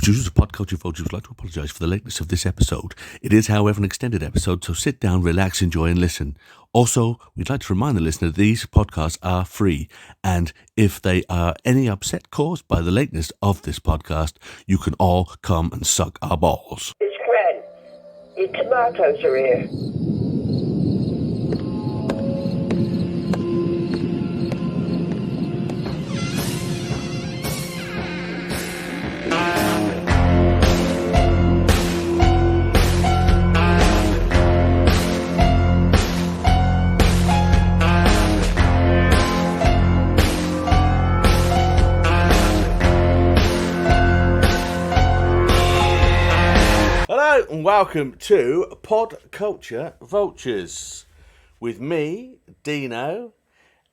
producers of Culture Vulture would like to apologise for the lateness of this episode. It is, however, an extended episode, so sit down, relax, enjoy, and listen. Also, we'd like to remind the listener that these podcasts are free, and if they are any upset caused by the lateness of this podcast, you can all come and suck our balls. It's Fred. Your tomatoes are here. Hello and welcome to Culture Vultures with me, Dino,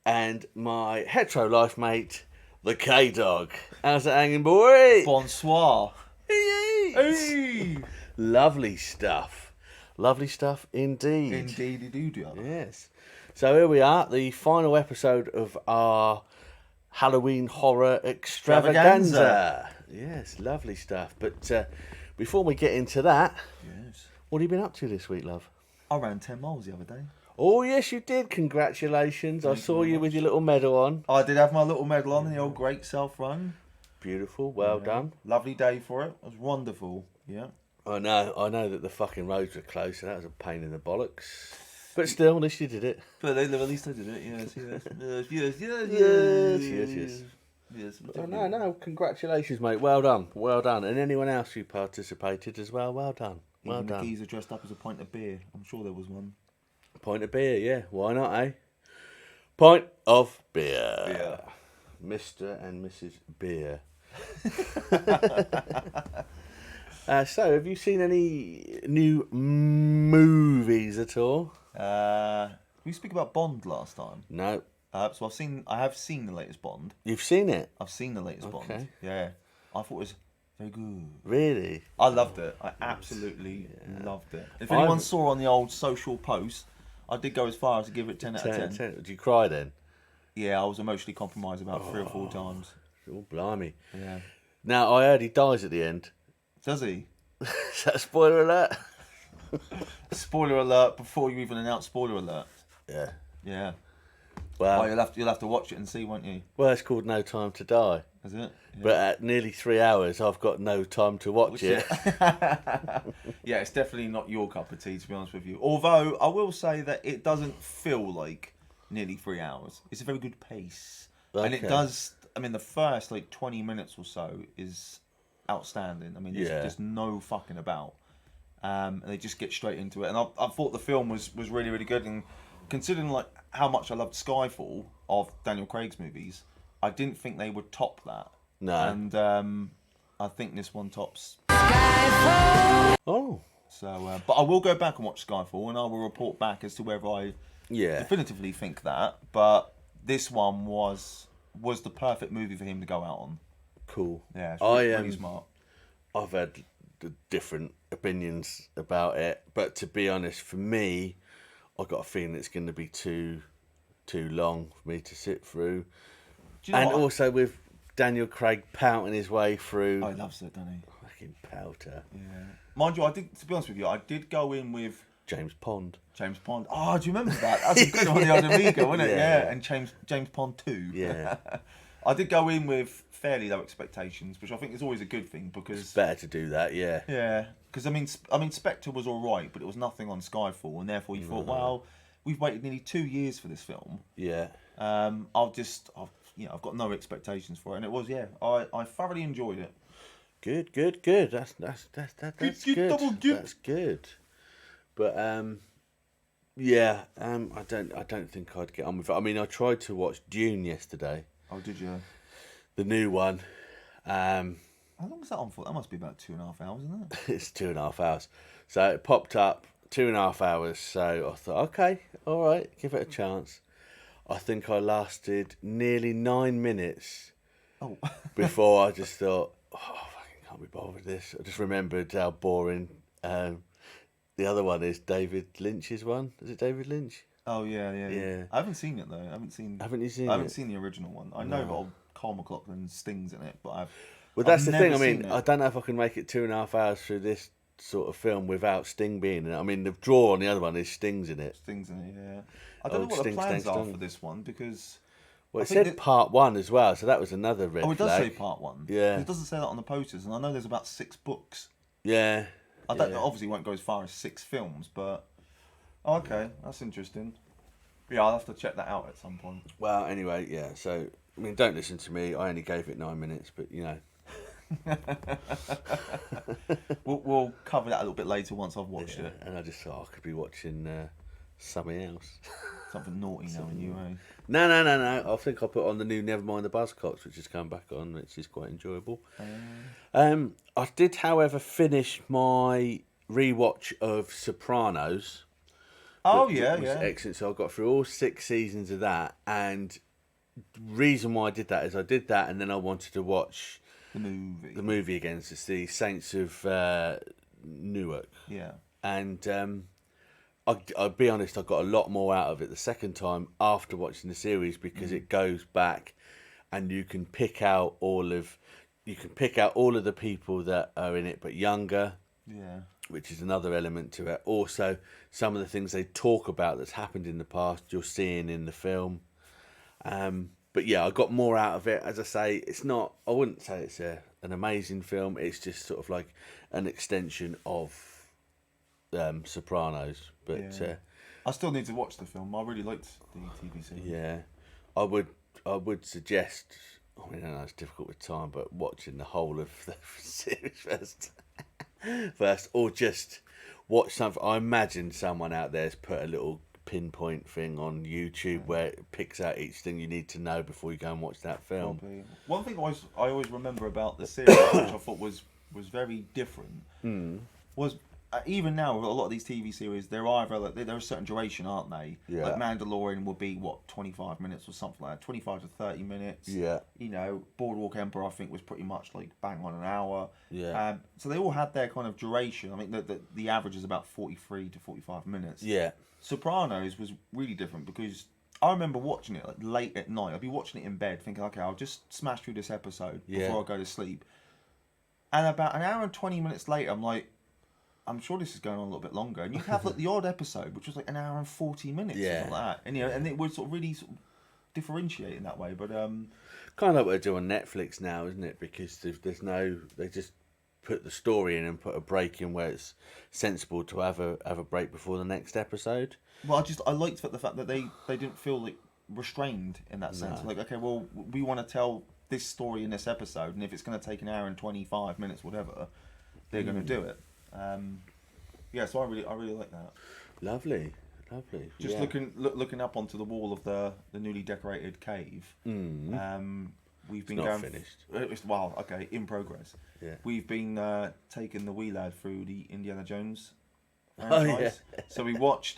and my hetero life mate, the K-Dog. How's it hanging, boy? Bonsoir. Hey. Lovely stuff. Lovely stuff indeed. Indeed. Yes. So here we are, the final episode of our Halloween horror extravaganza. Yes, lovely stuff. But before we get into that, Yes. what have you been up to this week, love? I ran 10 miles the other day. Oh, yes, you did. Congratulations. I saw you with your little medal on. I did have my little medal on in the old Great Self Run. Beautiful. Well done. Lovely day for it. It was wonderful. Yeah. I know that the fucking roads were closed, so that was a pain in the bollocks. But still, at least you did it. But at least I did it. Yes. Yes. Oh, no, congratulations, mate. Well done. And anyone else who participated as well, well done. Well Even done. the geezer dressed up as a pint of beer. I'm sure there was one. Pint of beer, yeah. Why not, eh? Pint of beer. Beer. Mr. and Mrs. Beer. So, have you seen any new movies at all? We speak about Bond last time. No. So I have seen the latest Bond. You've seen it? I've seen the latest Okay. Bond. Yeah. I thought it was very good. Really? I loved it. I absolutely loved it. If anyone saw on the old social post, I did go as far as to give it 10 out of 10. Did you cry then? Yeah, I was emotionally compromised about 3 or 4 times. Oh, blimey. Yeah. Now, I heard he dies at the end. Does he? Is that a spoiler alert? Spoiler alert before you even announce spoiler alert. Yeah. Yeah. Well, You'll have to watch it and see, won't you? well, it's called No Time to Die. Is it? Yeah. But at nearly 3 hours, I've got no time to watch it. Yeah, it's definitely not your cup of tea, to be honest with you. Although, I will say that it doesn't feel like nearly 3 hours. It's a very good pace. And it Okay. does, the first 20 minutes or so is outstanding. There's no fucking about. And they just get straight into it. And I thought the film was really, really good. And considering how much I loved Skyfall of Daniel Craig's movies, I didn't think they would top that. No. And I think this one tops. Oh. So, but I will go back and watch Skyfall, and I will report back as to whether I Yeah. definitively think that. But this one was the perfect movie for him to go out on. Cool. Yeah, it's really smart. I've had different opinions about it, but to be honest, for me, I got a feeling it's going to be too long for me to sit through. Do you know And what? also with Daniel Craig pouting his way through. Oh, he loves it, doesn't he? Fucking pouter. Yeah. Mind you, to be honest with you, I did go in with James Pond. James Pond. Oh, do you remember that? That's a good one, the old Amiga, wasn't it? Yeah. Yeah. And James Pond 2. Yeah. I did go in with fairly low expectations, which I think is always a good thing because Better to do that, yeah. yeah, because Spectre was all right, but it was nothing on Skyfall, and therefore you thought, well, we've waited nearly 2 years for this film. Yeah. I've got no expectations for it, and it was I thoroughly enjoyed it. Good. That's Good, good. double good. That's good. But I don't think I'd get on with it. I tried to watch Dune yesterday, Oh, did you? the new one. How long is that on for? That must be about 2.5 hours, isn't it? It's 2.5 hours. So it popped up 2.5 hours. So I thought, okay, all right, give it a chance. I think I lasted nearly 9 minutes Oh. before I just thought, I fucking can't be bothered with this. I just remembered how boring the other one is. David Lynch's one. Is it David Lynch? Oh yeah. Yeah. I haven't seen it though. Haven't you seen I haven't it? seen the original one. I know that old Carl McLachlan stings in it, but I've Well, that's the thing. never I mean, seen it. I don't know if I can make it 2.5 hours through this sort of film without Sting being in it. I mean, the draw on the other one is Sting's in it. Sting's in it, yeah. I don't know what Sting, the plans Sting, are Sting. for this one because. Well, I it think said part 1 as well, so that was another red Oh, it does flag. say part 1. Yeah. It doesn't say that on the posters, and I know there's about 6 books. Yeah. I don't obviously won't go as far as 6 films, but okay, that's interesting. Yeah, I'll have to check that out at some point. Well, anyway, yeah. So, I mean, don't listen to me. I only gave it 9 minutes, but you know. We'll cover that a little bit later once I've watched it. And I just thought I could be watching something else. Something naughty now in you, eh? No. I think I'll put on the new Nevermind the Buzzcocks, which has come back on, which is quite enjoyable. I did, however, finish my rewatch of Sopranos. Oh, which yeah. was excellent. So I got through all 6 seasons of that, and the reason why I did that is I did that, and then I wanted to watch the movie again. It's the Saints of Newark. Yeah. And I'll be honest, I got a lot more out of it the second time after watching the series because it goes back, and you can pick out all of the people that are in it but younger. Yeah. Which is another element to it. Also, some of the things they talk about that's happened in the past, you're seeing in the film. But yeah, I got more out of it. As I say, I wouldn't say it's an amazing film. It's just sort of like an extension of Sopranos. But I still need to watch the film. I really liked the TV series. yeah, I would suggest. I mean, I know it's difficult with time, but watching the whole of the series first, or just watch something. I imagine someone out there's put a little pinpoint thing on YouTube where it picks out each thing you need to know before you go and watch that film. Probably. One thing I always remember about the series, which I thought was very different, was even now with a lot of these TV series, they're a certain duration, aren't they? Yeah. Like Mandalorian will be 25 minutes or something like that, 25 to 30 minutes. Yeah. You know, Boardwalk Empire I think was pretty much like bang on an hour. Yeah. So they all had their kind of duration. I mean, the average is about 43 to 45 minutes. Yeah. Sopranos was really different because I remember watching it like late at night. I'd be watching it in bed, thinking, okay, I'll just smash through this episode before I go to sleep. And about an hour and 20 minutes later, I'm like, I'm sure this is going on a little bit longer. And you have like the odd episode, which was like an hour and 40 minutes, something like that. And and it would sort of really differentiate in that way. But kind of like what they do on Netflix now, isn't it? Because they just put the story in and put a break in where it's sensible to have a break before the next episode. Well, I liked the fact that they didn't feel like restrained in that sense. Like, okay, well, we want to tell this story in this episode, and if it's going to take an hour and 25 minutes, whatever, they're going to do it. So I really like that. Lovely. Just looking up onto the wall of the newly decorated cave. We've been not going finished. In progress. Yeah. We've been taking the wee lad through the Indiana Jones Oh, franchise. yeah. So we watched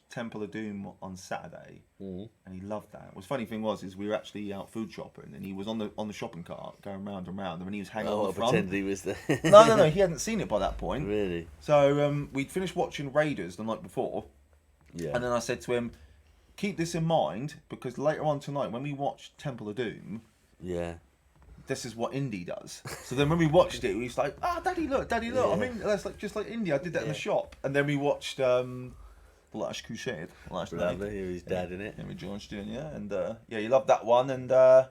Temple of Doom on Saturday, and he loved that. The funny thing was we were actually out food shopping, and he was on the shopping cart going round and round, and when he was hanging on the front. Pretend he was there. No, he hadn't seen it by that point. Really? So we'd finished watching Raiders the night before, Yeah. and then I said to him, keep this in mind, because later on tonight, when we watch Temple of Doom, Yeah. this is what Indy does. So then when we watched it, we was like, Daddy, look. Yeah. I mean, that's like just like Indy. I did that in the shop. And then we watched The Last Crusade. Lovely. He was dad in it. Henry George Jr. And you loved that one. And I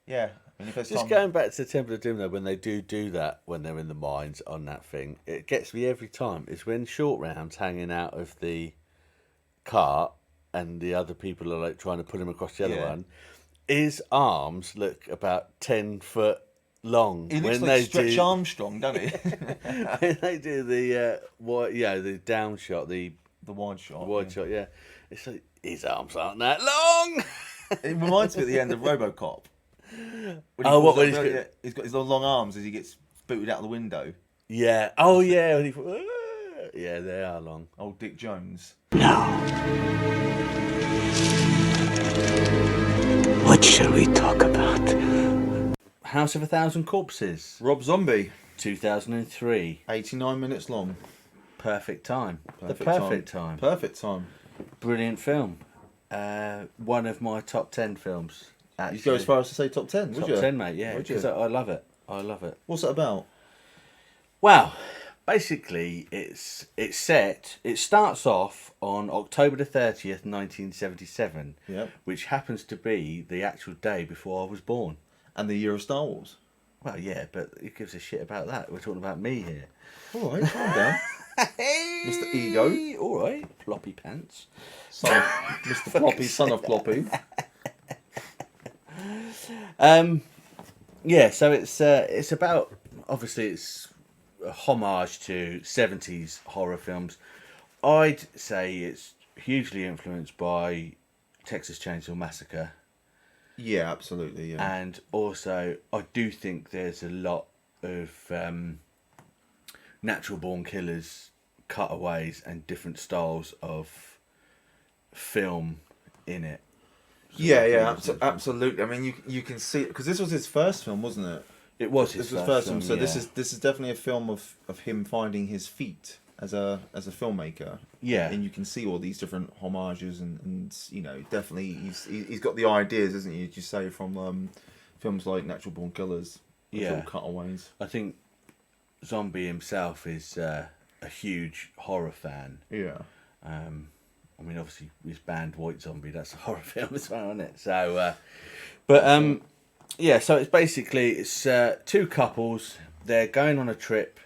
mean, if there's Just time... going back to Temple of Doom though, when they do that, when they're in the mines on that thing, it gets me every time. It's when Short Round's hanging out of the cart and the other people are like trying to put him across the other one. His arms look about 10 foot long. He looks when like they Stretch do, Armstrong, doesn't he? when they do the down shot, the wide shot. wide shot, yeah. It's like his arms aren't that long. It reminds me at the end of RoboCop. He's got his long arms as he gets booted out the window. Yeah. Oh yeah. Yeah, they are long. Old Dick Jones. What shall we talk about? House of a Thousand Corpses, Rob Zombie. 2003. 89 minutes long. Perfect time. Perfect time. Perfect time. Brilliant film. One of my top 10 films. You go as far as to say top 10, would Top you? 10, mate, yeah. Would you? Because I love it. I love it. What's it about? Well, basically, it starts off on October the 30th, 1977, Yep. which happens to be the actual day before I was born. And the year of Star Wars. Well, yeah, but who gives a shit about that? We're talking about me here. All right, calm down. Mr. Ego. All right, floppy pants. Son of, Mr. Floppy, son of Floppy. Yeah, so it's about, obviously it's a homage to 70s horror films. I'd say it's hugely influenced by Texas Chainsaw Massacre. Yeah, absolutely, yeah. And also, I do think there's a lot of natural born killers, cutaways, and different styles of film in it. Yeah, absolutely. I mean, you can see, because this was his first film, wasn't it? It was his first film. So yeah. this is definitely a film of him finding his feet as a filmmaker. Yeah. And you can see all these different homages and you know, definitely he's got the ideas, isn't he? As you say, from films like Natural Born Killers. Yeah. All cutaways. I think Zombie himself is a huge horror fan. Yeah. I mean, obviously, his band White Zombie, that's a horror film as well, isn't it? So, yeah, so it's basically, two couples, they're going on a trip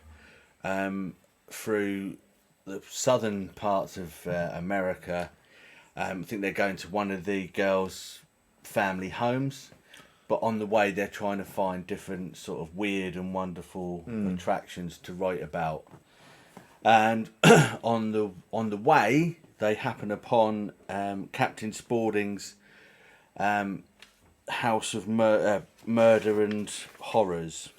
through the southern parts of America. I think they're going to one of the girls' family homes, but on the way they're trying to find different sort of weird and wonderful attractions to write about. And on the way, they happen upon Captain Spaulding's House of Murder and Horrors,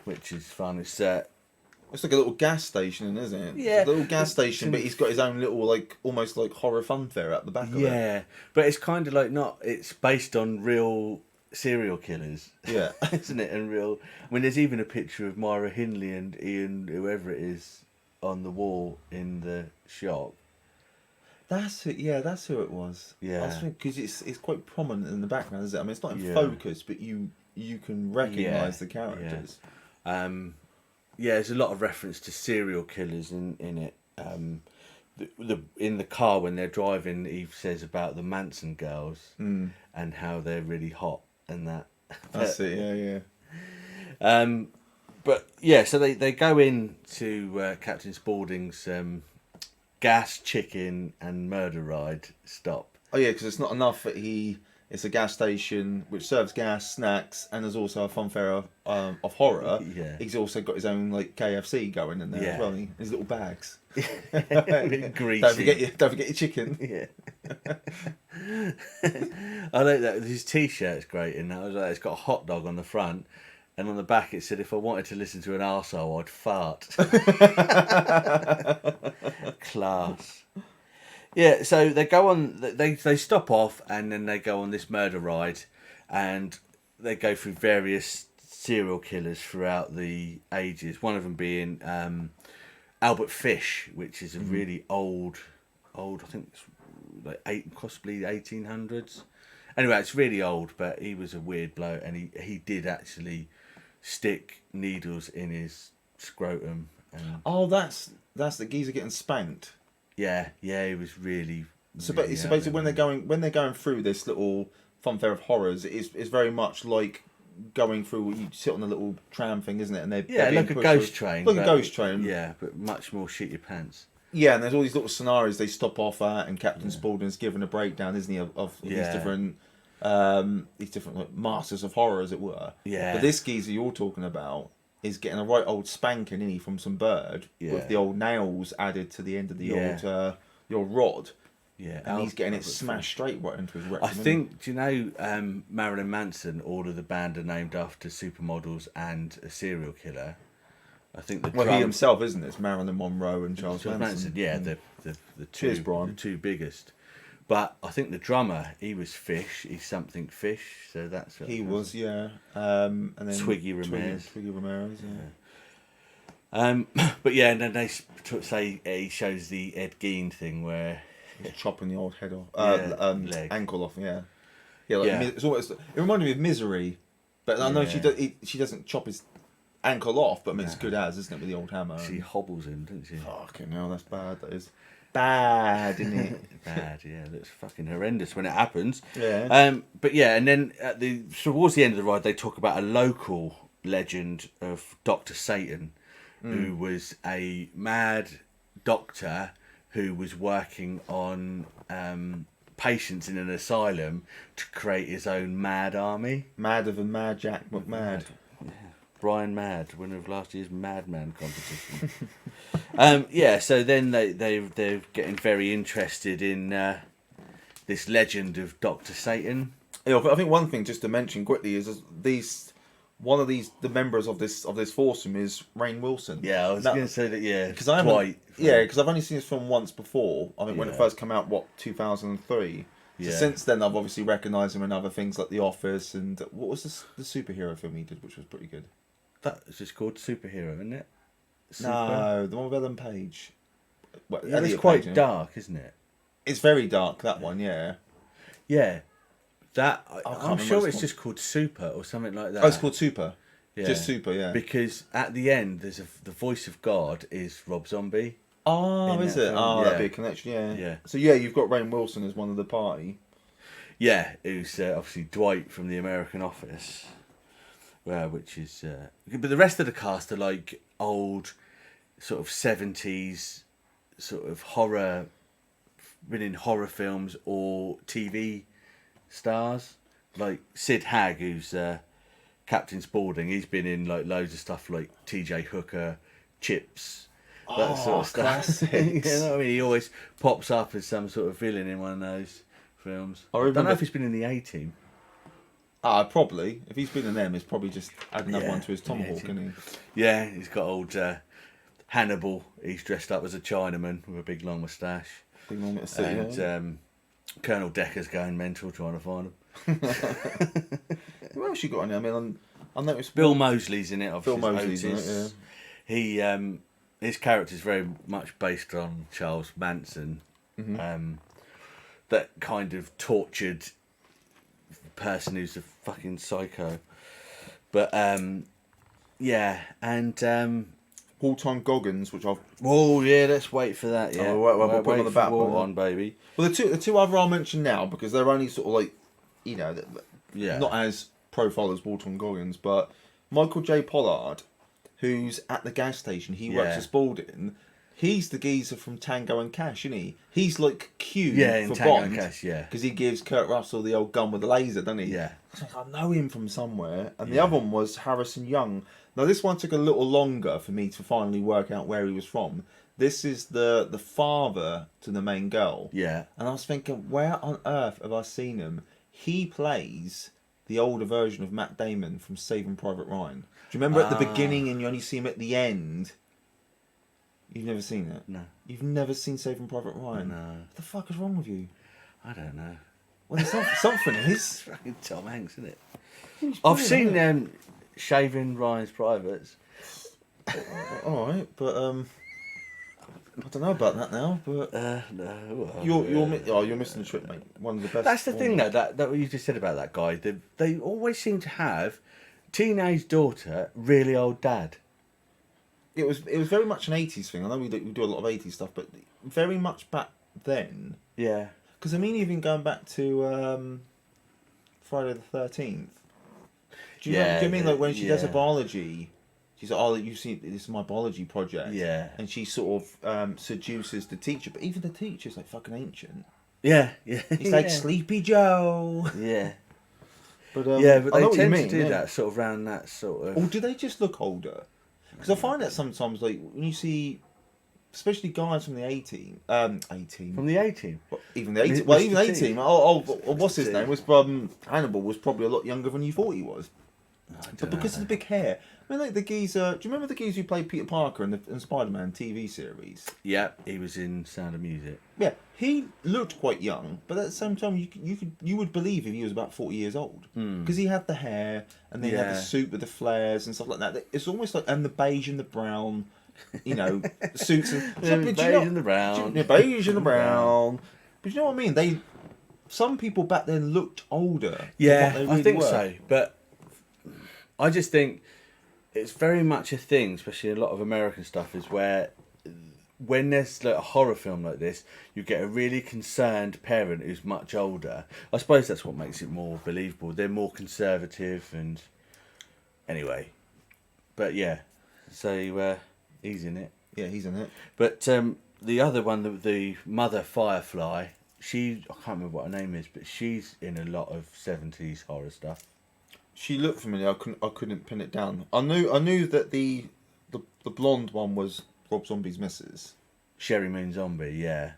which is fun. It's like a little gas station, isn't it? Yeah. It's a little gas station, but he's got his own little, like, almost like horror fun fair at the back of it. yeah, but it's kind of like it's based on real serial killers. Yeah. Isn't it? And real. I mean, there's even a picture of Myra Hindley and Ian, whoever it is, on the wall in the shop. That's it. Yeah, that's who it was. Yeah. Because it's quite prominent in the background, isn't it? I mean, it's not in Yeah. focus, but you can recognise the Yeah. characters. Yeah, there's a lot of reference to serial killers in it. In the car when they're driving, he says about the Manson girls and how they're really hot and that. That's it. Yeah. But yeah, so they go in to Captain Spaulding's gas, chicken, and murder ride stop. Oh yeah, because it's not enough that it's a gas station which serves gas, snacks, and there's also a fun fair of horror. Yeah. He's also got his own like KFC going in there Yeah. as well. His little bags. Greasy. Don't forget your chicken. Yeah. I like that. His T-shirt's great in that. I was like, it's got a hot dog on the front, and on the back it said, "If I wanted to listen to an arsehole, I'd fart." Class. Yeah, so they go on. They stop off, and then they go on this murder ride, and they go through various serial killers throughout the ages. One of them being Albert Fish, which is a really old. I think it's like possibly 1800s. Anyway, it's really old, but he was a weird bloke, and he did actually stick needles in his scrotum. And Oh, that's the geezer getting spanked. yeah, he was really. So, really so out basically, there. when they're going through this little fun fair of horrors, it's very much like going through. You sit on a little tram thing, isn't it? And they're Yeah, being like a pushed ghost through- train. like a but- ghost train. Yeah, but much more shit your pants. Yeah, and there's all these little scenarios they stop off at, and Captain Spaulding's given a breakdown, isn't he, of Yeah. these different like, masters of horror, as it were. Yeah. But this geezer you're talking about is getting a right old spanking, isn't he, from some bird Yeah. with the old nails added to the end of the Yeah. old rod, Yeah, and he's getting it Albert smashed straight right into his rectum. I isn't he? think, do you know Marilyn Manson, all of the band are named after supermodels and a serial killer. I think Well, he himself, isn't it? It's Marilyn Monroe and Charles Manson. yeah, the Cheers, two Brian. the two biggest. But I think the drummer, he was Fish. He's something Fish, so that's what He was, yeah. And then Twiggy Ramirez. Twiggy Ramirez, yeah. But yeah, and then they say he shows the Ed Gein thing where Chopping the old head off, Yeah, leg. ankle off, yeah. Yeah, like Yeah. It's almost. It reminded me of Misery, but I know Yeah. she doesn't chop his ankle off, but I mean it's good as, isn't it, with the old hammer? She hobbles him, doesn't she? Fucking hell, that's bad. That is bad, isn't it? Bad, yeah. That's fucking horrendous when it happens. Yeah. But yeah, and then towards the end of the ride, they talk about a local legend of Dr. Satan, who was a mad doctor who was working on patients in an asylum to create his own mad army. Madder than Mad Jack McMad. Brian Mad, winner of last year's Madman competition. So then they're getting very interested in this legend of Dr. Satan. Yeah, I think one thing just to mention quickly is the members of this foursome is Rainn Wilson. Yeah, I was going to say that. Yeah, because I haven't. Because I've only seen this film once before. I think when it first came out, 2003. So since then, I've obviously recognised him in other things like The Office and what was the superhero film he did, which was pretty good. That's just called Superhero, isn't it? No, the one with Ellen Page. Well, it's quite dark, isn't it? It's very dark, that one, yeah. Yeah. That I'm sure it's called. just called Super or something like that. Oh, it's called Super. Yeah. Just Super, yeah. Because at the end, the voice of God is Rob Zombie. Oh, is it? film. Oh, that'd be a connection, yeah. Yeah. So yeah, you've got Rainn Wilson as one of the party. Yeah, it was obviously Dwight from The American Office. Which is... but the rest of the cast are like old, sort of 70s, sort of horror... been in horror films or TV stars. Like Sid Hagg, who's Captain Spaulding. He's been in like loads of stuff like TJ Hooker, Chips... that sort of stuff. Classics. You know what I mean? He always pops up as some sort of villain in one of those films. I don't know if he's been in the A-Team. Probably. If he's been in them, it's probably just add another one to his tomahawk, isn't he? Yeah, he's got old Hannibal. He's dressed up as a Chinaman with a big long moustache. Big long at city, And Colonel Decker's going mental trying to find him. Who else you got on there? I mean, I noticed Bill Moseley's in it, obviously. Bill Moseley's in it, yeah. He his character's very much based on Charles Manson, that kind of tortured person who's a fucking psycho. But yeah, and All-Time Goggins, which I've... oh yeah, let's wait for that. Yeah, we'll put it on the back burner. on, baby. Well, the two other I'll mention now because they're only sort of like, you know, Yeah, not as profile as All-Time Goggins, but Michael J. Pollard, who's at the gas station, he works at Spalding. He's the geezer from Tango and Cash, isn't he? He's like Q in for Tango Bond. and Cash, yeah. Because he gives Kurt Russell the old gun with the laser, doesn't he? Yeah. I was like, I know him from somewhere. And the other one was Harrison Young. Now, this one took a little longer for me to finally work out where he was from. This is the father to the main girl. Yeah. And I was thinking, where on earth have I seen him? He plays the older version of Matt Damon from Saving Private Ryan. Do you remember at the beginning and you only see him at the end? You've never seen it? No. You've never seen Saving Private Ryan? No. What the fuck is wrong with you? I don't know. Well, there's something is. It's fucking Tom Hanks, isn't it? I've seen Shaving Ryan's Privates. Alright, but I don't know about that now, but No. you're missing the trick, mate. One of the best. That's the thing, though, that what you just said about that guy. They always seem to have teenage daughter, really old dad. It was very much an 80s thing. I know we do a lot of 80s stuff, but very much back then. Yeah. Because I mean, even going back to Friday the 13th. Do you mean like when she does a biology? She's like, "Oh, you see, this is my biology project." Yeah. And she sort of seduces the teacher, but even the teacher's like fucking ancient. Yeah. He's like Sleepy Joe. Yeah. But But I know they what you tend mean, to do that sort of around that sort of. Or do they just look older? Because I find that sometimes, like when you see, especially guys from the 18, From the 18. even the 18, Mr. even 18. T. What's his T. name? Was Hannibal was probably a lot younger than you thought he was. But because of the big hair, I mean, like the geezer. Do you remember the geezer who played Peter Parker in the Spider-Man TV series? Yeah, he was in Sound of Music. Yeah, he looked quite young, but at the same time, you would believe if he was about 40 years old because he had the hair and then he had the suit with the flares and stuff like that. It's almost like and the beige and the brown, you know, suits and Beige and the brown. beige and the brown. But you know what I mean? some people back then looked older. Yeah, than what they really I think were. so. But I just think it's very much a thing, especially a lot of American stuff, is where when there's like a horror film like this, you get a really concerned parent who's much older. I suppose that's what makes it more believable. They're more conservative and anyway. But yeah, so he's in it. Yeah, he's in it. But the other one, the mother Firefly, I can't remember what her name is, but she's in a lot of 70s horror stuff. She looked familiar. I couldn't pin it down. I knew that the blonde one was Rob Zombie's missus. Sherry Moon Zombie, yeah.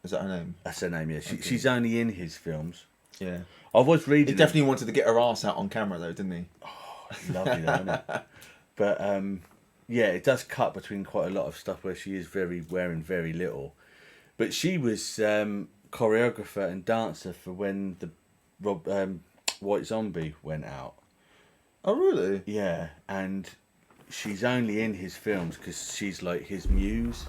Is that her name? That's her name, yeah. Okay. She's only in his films. Yeah. I was reading... He definitely wanted to get her ass out on camera, though, didn't he? Lovely, though, isn't it? But, yeah, it does cut between quite a lot of stuff where she is wearing very little. But she was choreographer and dancer for when the White Zombie went out. Oh, really? Yeah, and she's only in his films because she's like his muse,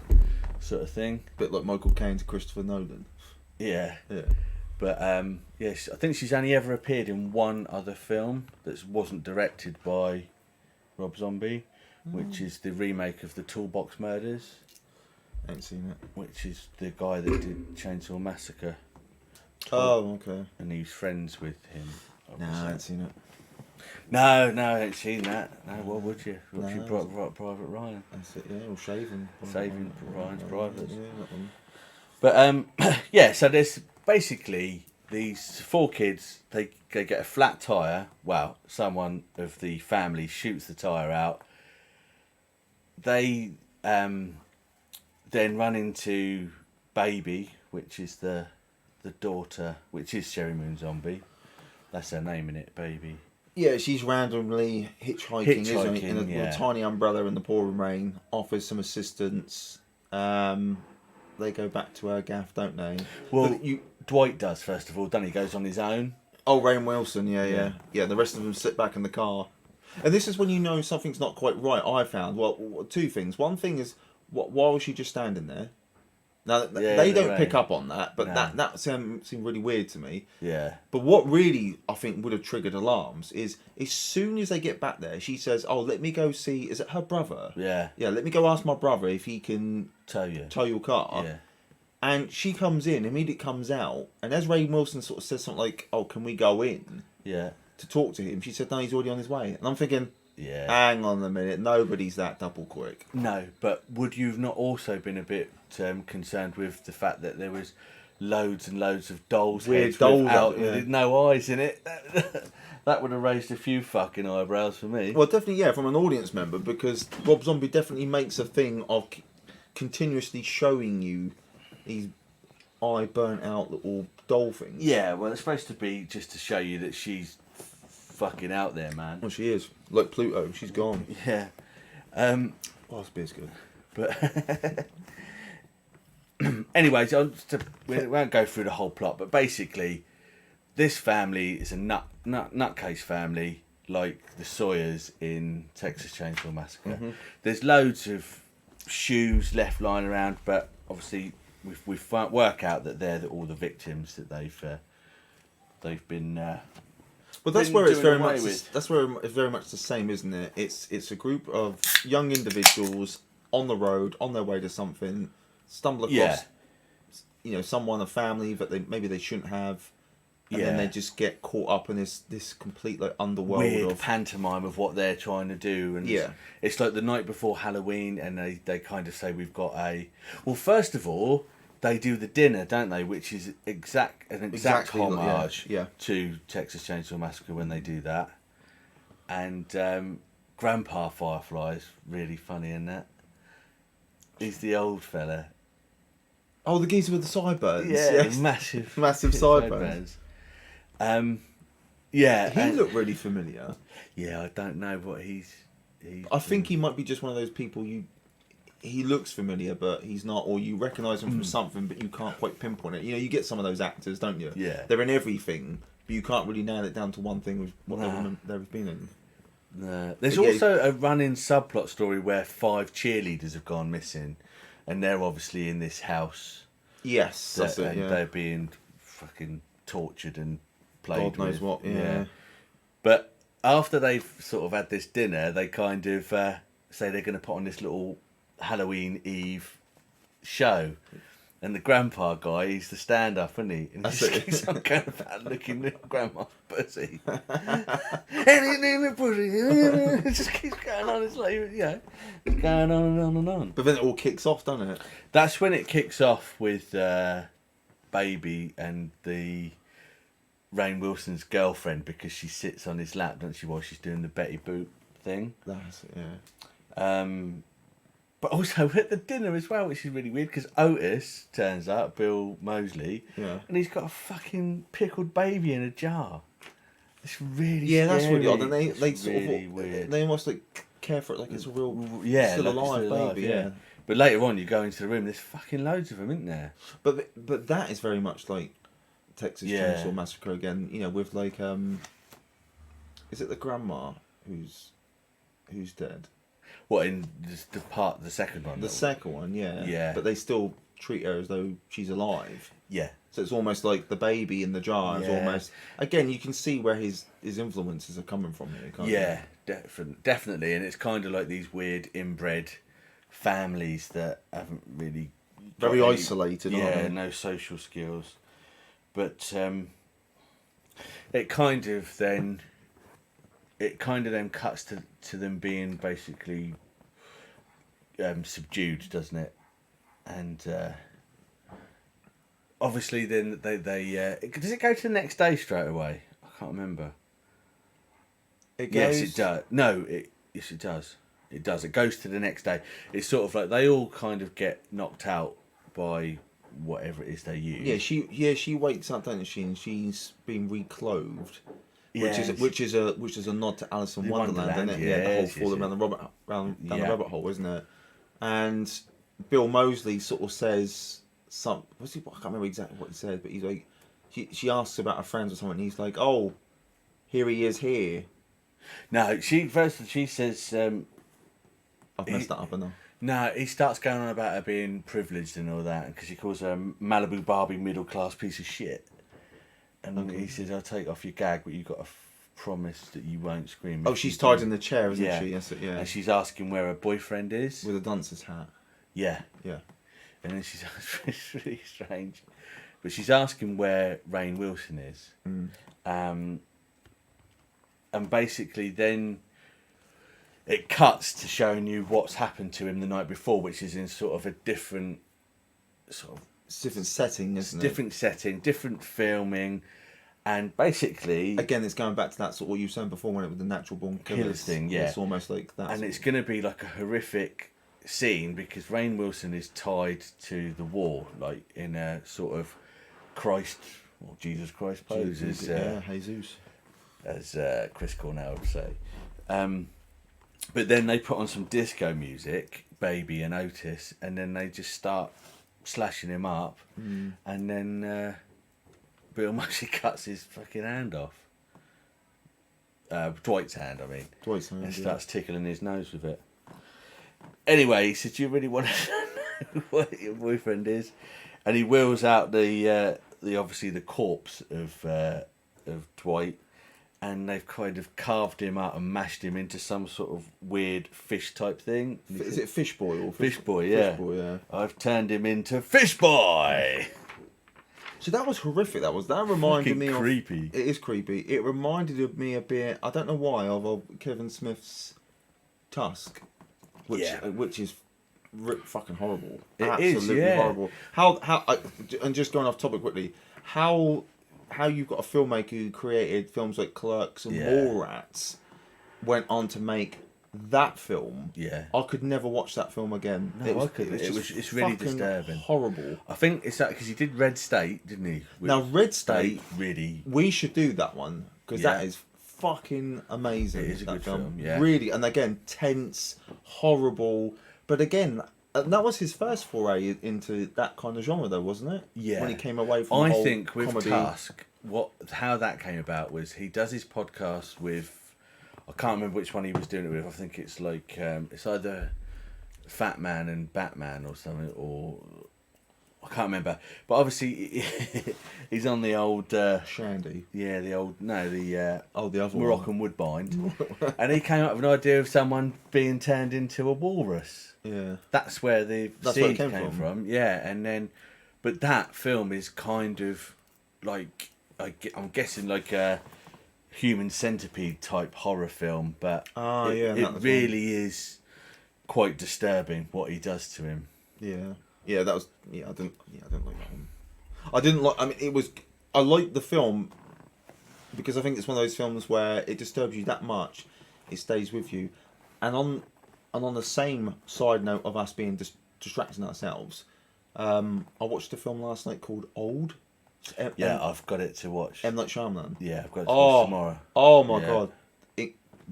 sort of thing. Bit like Michael Caine to Christopher Nolan. Yeah. Yeah. But I think she's only ever appeared in one other film that wasn't directed by Rob Zombie, which is the remake of the Toolbox Murders, Ain't seen it. which is the guy that did Chainsaw Massacre, Oh, okay. and he's friends with him. Nah, I obviously. ain't seen it. No, I ain't seen that. No, what would you? Would you Private Ryan? That's it, yeah, or Shaving. Saving Ryan's Privates. Yeah, that one. But yeah, so there's basically these 4 kids. They get a flat tire. Well, someone of the family shoots the tire out. They then run into Baby, which is the daughter, which is Sherry Moon Zombie. That's her name in it, Baby. Yeah, she's randomly hitchhiking, isn't it? In a yeah. tiny umbrella in the pouring rain. Offers some assistance. They go back to her gaff, don't they? Well, But Dwight does first of all. Then he goes on his own. Oh, Rainn Wilson, yeah. Yeah. The rest of them sit back in the car. And this is when you know something's not quite right, I found. Well, 2 things. One thing is, why was she just standing there? Now, they don't pick up on that, but No. that seemed really weird to me. Yeah. But what really, I think, would have triggered alarms is as soon as they get back there, she says, oh, let me go see, is it her brother? Yeah. Yeah, let me go ask my brother if he can Tow you. tow your car. Yeah. And she comes in, immediately comes out, and as Rainn Wilson sort of says something like, oh, can we go in Yeah. to talk to him? She said, no, he's already on his way. And I'm thinking, Yeah. hang on a minute, nobody's that double quick. No, but would you have not also been a bit concerned with the fact that there was loads and loads of dolls' Weird heads dolls without, out, yeah. with no eyes in it? That would have raised a few fucking eyebrows for me. Well, definitely, yeah, from an audience member, because Rob Zombie definitely makes a thing of continuously showing you these eye burnt out little doll things. Yeah, well, it's supposed to be just to show you that she's fucking out there, man. Well, she is. Like Pluto, she's gone. Yeah. Oh, this beer's good. But anyways, we won't go through the whole plot, but basically, this family is a nutcase family, like the Sawyers in Texas Chainsaw Massacre. Mm-hmm. There's loads of shoes left lying around, but obviously we work out that they're all the victims that they've been. But that's been where it's doing very away much. with. That's where it's very much the same, isn't it? It's a group of young individuals on the road, on their way to something, stumble across, someone, a family that maybe they shouldn't have, and then they just get caught up in this complete like underworld Weird of pantomime of what they're trying to do, and Yeah. it's like the night before Halloween, and they kind of say we've got well, first of all, they do the dinner, don't they, which is an exact Exactly, homage yeah. to Texas Chainsaw Massacre when they do that, and Grandpa Firefly is really funny in that. He's the old fella. Oh, the geezer with the sideburns. Yeah, Yes. massive sideburns. Yeah, He looked really familiar. Yeah, I don't know what he's I think he might be just one of those people he looks familiar, but he's not, or you recognise him from something, but you can't quite pinpoint it. You get some of those actors, don't you? Yeah. They're in everything, but you can't really nail it down to one thing with what Nah. they've been in. There's But yeah, also a running subplot story where 5 cheerleaders have gone missing, and they're obviously in this house. Yes, that's it. And Yeah. they're being fucking tortured and played God knows with. what. Yeah. But after they've sort of had this dinner, they kind of say they're going to put on this little Halloween Eve show. And the grandpa guy, he's the stand-up, isn't he? And he just keeps on going about looking at grandma's pussy. Anything in the pussy. It just keeps going on. It's like, it's going on and on and on. But then it all kicks off, doesn't it? That's when it kicks off with Baby and the Rainn Wilson's girlfriend, because she sits on his lap, doesn't she, while she's doing the Betty Boop thing. That's it, yeah. But also at the dinner as well, which is really weird, because Otis turns up, Bill Moseley, and he's got a fucking pickled baby in a jar. It's really that's scary. really odd. And they It's sort really of weird. they almost like care for it like it's a real still like alive it's still baby. alive, Yeah. But later on, you go into the room. There's fucking loads of them, isn't there? But that is very much like Texas Yeah. Chainsaw Massacre again. You know, with like is it the grandma who's dead? What, in the second one? The second one, yeah. Yeah. But they still treat her as though she's alive. Yeah. So it's almost like the baby in the jar is Yeah. almost... Again, you can see where his influences are coming from here, can't Yeah, definitely. And it's kind of like these weird inbred families that haven't really... got Very any- isolated, aren't Yeah, they? no social skills. But it kind of then cuts to them being basically subdued, doesn't it? And obviously then they does it go to the next day straight away? I can't remember. It Yes, goes- it does. No, yes, it does. It does. It goes to the next day. It's sort of like they all kind of get knocked out by whatever it is they use. She wakes up, doesn't she? And she's been reclothed, Yes. which is a nod to Alice in The Wonderland, isn't it? Wonderland, Yeah, the whole yes, falling yes, down the Yeah. rabbit hole, isn't it? And Bill Moseley sort of says I can't remember exactly what he said, but he's like, she asks about her friends or something, and he's like, "Oh, here he is here." No, she says. I've messed that up enough. No, he starts going on about her being privileged and all that, because he calls her a Malibu Barbie middle class piece of shit. And he says, "I'll take off your gag, but you've got to promise that you won't scream." Oh, if she's you tied do." in the chair, isn't Yeah. she? Yes, yeah. And she's asking where her boyfriend is. With a dancer's hat. Yeah. Yeah. And then she's it's really strange, but she's asking where Rainn Wilson is, and basically then it cuts to showing you what's happened to him the night before, which is in sort of a different sort of It's a different setting, isn't it? different setting, different filming, and basically Again, it's going back to that sort of what you were saying before when it was the natural born Killers thing, yeah. It's almost like that. and it's going to be like a horrific scene because Rainn Wilson is tied to the wall, like in a sort of Christ or Jesus Christ pose, Jesus. as Chris Cornell would say. But then they put on some disco music, Baby and Otis, and then they just start slashing him up, and then Bill Moseley cuts his fucking hand off. Dwight's hand, I mean. Dwight's hand, And yeah. starts tickling his nose with it. Anyway, he said, "Do you really want to know what your boyfriend is?" And he wheels out the obviously the corpse of Dwight, and they've kind of carved him out and mashed him into some sort of weird fish type thing. Is it Fish Boy or Fish Boy? Yeah. Fish Boy, yeah. I've turned him into Fish Boy. So that was horrific. That reminded Fucking me creepy. It is creepy. It reminded me a bit. I don't know why of Kevin Smith's Tusk, which is fucking horrible. It Absolutely is, yeah. horrible. And just going off topic quickly, how you've got a filmmaker who created films like Clerks and Mallrats went on to make that film. Yeah. I could never watch that film again. No, I couldn't. It's really fucking disturbing. Horrible. I think it's that because he did Red State, didn't he? Now, Red State, really. we should do that one because Yeah. that is fucking amazing. It is a that good film, yeah. Really, and again, tense, horrible. But again, that was his first foray into that kind of genre, though, wasn't it? Yeah. When he came away from the I whole think with comedy. Tusk, how that came about was he does his podcast with, I can't remember which one he was doing it with. I think it's like it's either Fat Man and Batman or something, or I can't remember, but obviously he's on the old Shandy. yeah, the old the other Moroccan Woodbine, and he came up with an idea of someone being turned into a walrus. Yeah. That's where the That's where seed it came came from. from. Yeah, and then, but that film is kind of like I'm guessing like a human centipede type horror film, but it really is quite disturbing what he does to him. Yeah. Yeah, that was. I didn't like that one. I didn't like. I mean, it was. I liked the film because I think it's one of those films where it disturbs you that much, it stays with you, and on the same side note of us being distracting ourselves, I watched a film last night called Old. I've got it to watch. M. Night Shyamalan. Yeah, I've got it to watch tomorrow. Oh my god!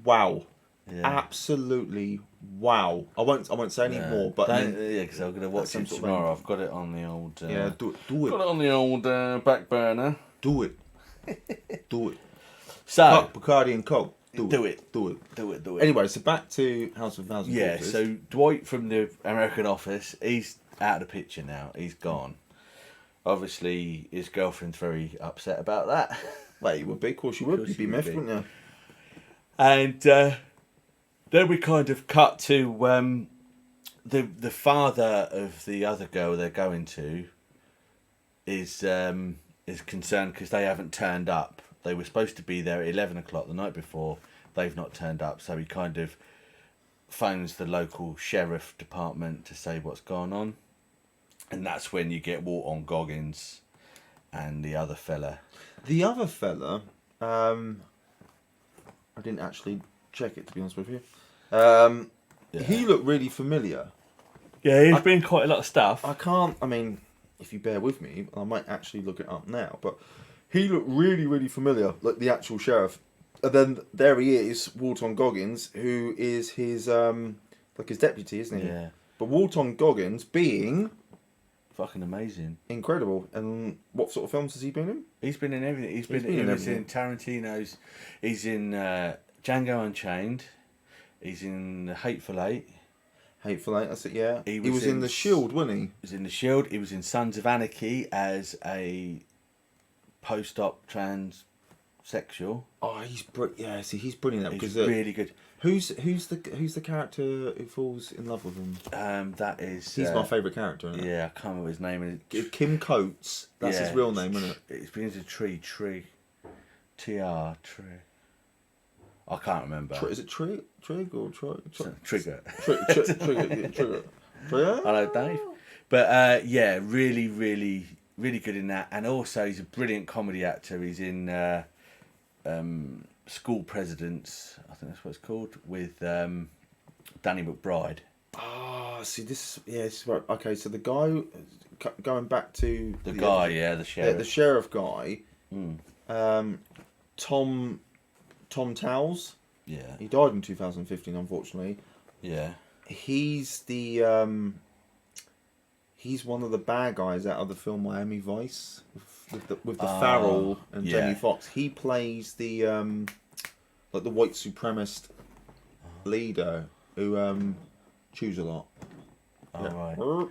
Wow. Yeah. Absolutely wow. I won't say any more, but because I'm gonna watch it tomorrow. I've got it on the old. Do it. Got it on the old back burner. Do it. Do it. So Bacardi and Coke. Do it. Anyway, so back to House of Thousand Corpses. So Dwight from the American Office, he's out of the picture now. He's gone. Obviously, his girlfriend's very upset about that. Well, you would be. Of course you would. You'd be miffed, wouldn't you? And then we kind of cut to the father of the other girl they're going to is concerned because they haven't turned up. They were supposed to be there at 11 o'clock the night before. They've not turned up, so he kind of phones the local sheriff department to say what's gone on. And that's when you get Walton Goggins and the other fella. The other fella, I didn't actually check it, to be honest with you. He looked really familiar. Yeah, he's been quite a lot of stuff. I mean, if you bear with me, I might actually look it up now, but he looked really, really familiar, like the actual sheriff. And then there he is, Walton Goggins, who is his, like his deputy, isn't he? Yeah. But Walton Goggins being... Fucking amazing. Incredible. And what sort of films has he been in? He's been in everything. He's been in Tarantino's. He's in Django Unchained. He's in Hateful Eight. Hateful Eight, that's it, yeah. He was in The Shield, wasn't he? He was in The Shield. He was in Sons of Anarchy as a post-op transsexual. Oh, he's brilliant. Yeah, see, he's brilliant. He's really good. Who's the character who falls in love with him? That is. He's my favourite character. Isn't it? Yeah, I can't remember his name. Kim Coates. That's his real name, isn't it? It begins with Tree. T-R. Tree. I can't remember. Is it Trig or Trigger? Trigger. Trigger. Hello, Dave. But yeah, really, really, really good in that. And also, he's a brilliant comedy actor. He's in School Presidents, I think that's what it's called, with Danny McBride. Ah, see, this is right. Okay, so the guy, going back to... The sheriff. Yeah, the sheriff guy, Tom Towles. Yeah. He died in 2015, unfortunately. Yeah. He's the... he's one of the bad guys out of the film Miami Vice with the Farrell and Jamie Foxx. He plays the like the white supremacist leader who chews a lot. Right.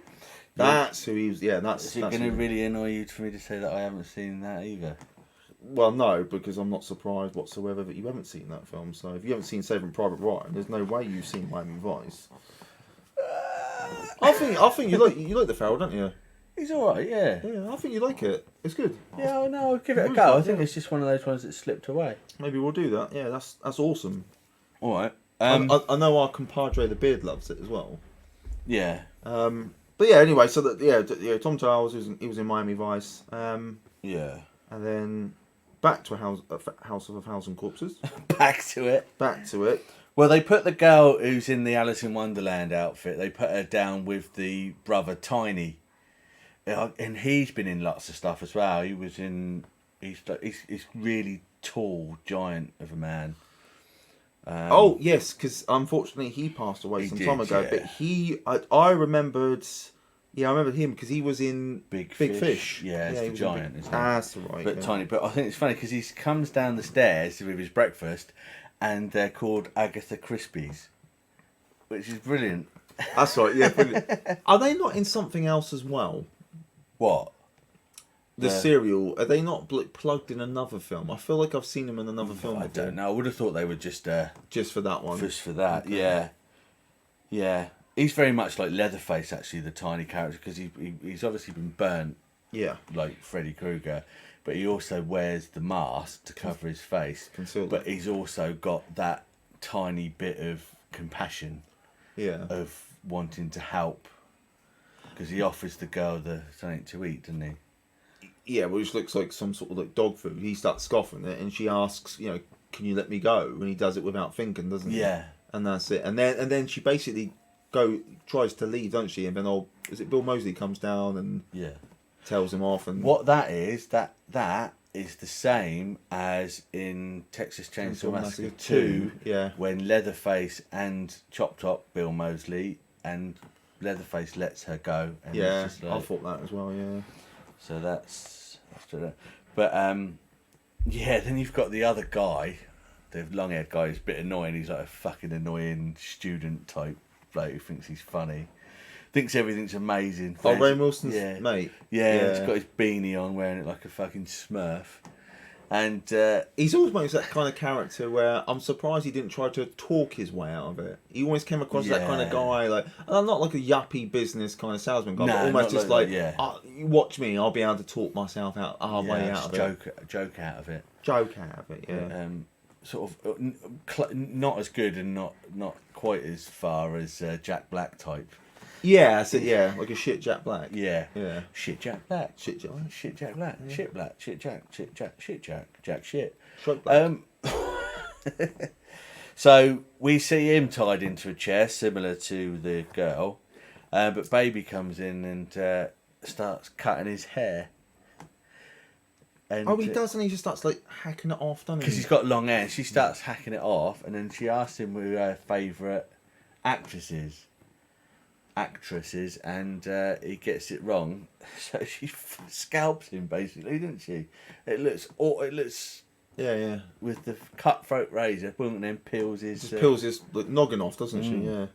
That's who he was. Yeah, that's. Is it going to really annoy you for me to say that I haven't seen that either? Well, no, because I'm not surprised whatsoever that you haven't seen that film. So if you haven't seen Saving Private Ryan, there's no way you've seen Miami Vice. I think you like the Farrell, don't you? He's alright, yeah. Yeah, I think you like it. It's good. Yeah, no, I'll give it a go. I think it's just one of those ones that slipped away. Maybe we'll do that. Yeah, that's awesome. Alright. I know our compadre the Beard loves it as well. Yeah. But yeah, anyway, so Tom Towles he was in Miami Vice. Yeah. And then back to House of 1,000 Corpses. Back to it. Well, they put the girl who's in the Alice in Wonderland outfit, they put her down with the brother Tiny. And he's been in lots of stuff as well. He was in... He's really tall, giant of a man. Oh, yes, because unfortunately he passed away some time ago. Yeah. But I remembered... Yeah, I remember him because he was in Big Fish. Yeah, it's the giant, isn't he? That's right. But tiny. But I think it's funny because he comes down the stairs with his breakfast and they're called Agatha Crispies, which is brilliant. That's right, yeah, brilliant. Are they not in something else as well? What? The serial, are they not plugged in another film? I feel like I've seen them in another film I before. don't know. I would have thought they were just for that one. just for that. Okay. Yeah, yeah. He's very much like Leatherface, actually, the tiny character, because he's obviously been burnt Yeah. like Freddy Krueger, but he also wears the mask to cover his face. Concealed. But he's also got that tiny bit of compassion Yeah. of wanting to help, because he offers the girl something to eat, doesn't he? Yeah, which looks like some sort of like dog food. He starts scoffing it, and she asks, you know, can you let me go? And he does it without thinking, doesn't he? Yeah. And that's it. And then she basically tries to leave, doesn't she? And then is it Bill Moseley comes down and Yeah. tells him off? And What that is the same as in Texas Chainsaw Massacre 2, yeah. when Leatherface and Chop Top, Bill Moseley, and Leatherface lets her go. And Yeah, it's just I thought that as well. Yeah. So that's true. But yeah, then you've got the other guy, the long-haired guy who's a bit annoying. He's like a fucking annoying student type bloke who thinks he's funny, thinks everything's amazing. Oh, Ray Wilson's yeah. mate. Yeah, he's got his beanie on, wearing it like a fucking Smurf. And he's almost that kind of character where I'm surprised he didn't try to talk his way out of it. He always came across that kind of guy, like, and I'm not like a yuppie business kind of salesman guy, but almost just like you watch me, I'll be able to talk myself out way out of it. Joke out of it. Joke out of it, yeah. Sort of not as good and not quite as far as Jack Black type. Yeah, so like a shit Jack Black. Yeah. Yeah. Shit Jack Black. Shit Jack Black. Shit Jack Black. Yeah. Shit Black. Shit Jack. Shit Jack. Shit Jack. Jack shit. Shit Black. So we see him tied into a chair, similar to the girl, but Baby comes in and starts cutting his hair. And, he does, and he just starts like hacking it off, doesn't he? Because he's got long hair. She starts hacking it off, and then she asks him who her favourite actresses, and he gets it wrong. So she scalps him, basically, doesn't she? It looks yeah, with the cutthroat razor, boom, and then peels his like, noggin off, doesn't she? Yeah.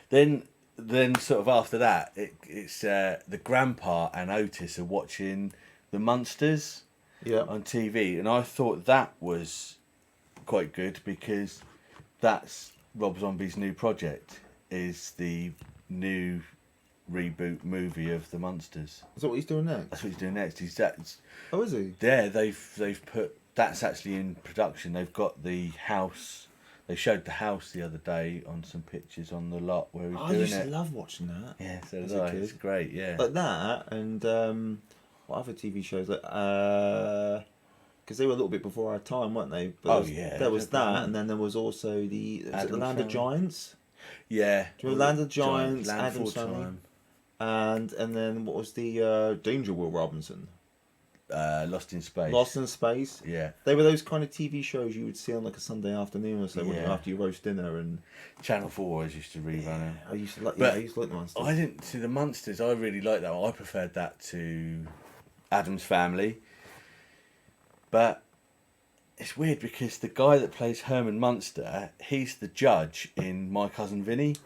Then sort of after that, it's the grandpa and Otis are watching the Munsters on TV, and I thought that was quite good because that's Rob Zombie's new project, is the new reboot movie of the Munsters. Is that what he's doing next? That's what he's doing next. Oh, is he? There, they've put that's actually in production. They've got the house. They showed the house the other day on some pictures on the lot where he's doing it. I used to love watching that. Yeah, so as did a I. kid. It's great. Yeah. Like that, and what other TV shows? Like, because they were a little bit before our time, weren't they? But there was that, and then there was also the Land of Giants. Yeah. Do you remember Land of Giants? Land Addams Full Family? Time. And then what was the Danger Will Robinson? Lost in Space. Lost in Space. Yeah. They were those kind of TV shows you would see on like a Sunday afternoon or so, wouldn't you, Yeah. after you roast dinner and. Channel 4 always used to rerun them. I used to like. But I used to like the Monsters. I didn't see the Munsters. I really liked that one. I preferred that to Addams Family. But it's weird because the guy that plays Herman Munster, he's the judge in My Cousin Vinny.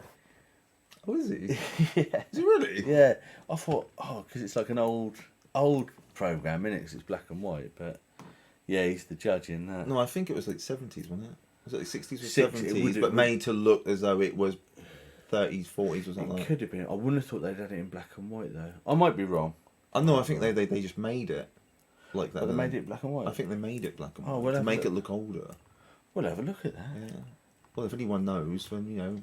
Oh, is he? Yeah. Is he really? Yeah. I thought, because it's like an old programme, innit? Because it's black and white. But yeah, he's the judge in that. No, I think it was like 70s, wasn't it? Was it like 60s or 60s, 70s? But made to look as though it was 30s, 40s or something It like that. could have been. I wouldn't have thought they'd had it in black and white though. I might be wrong. Oh, no, I think they just made it like that. But they made it black and white. I think they made it black and white Oh, well, to have make a it look older. We'll have a look at that. Yeah. Well, if anyone knows, then, you know,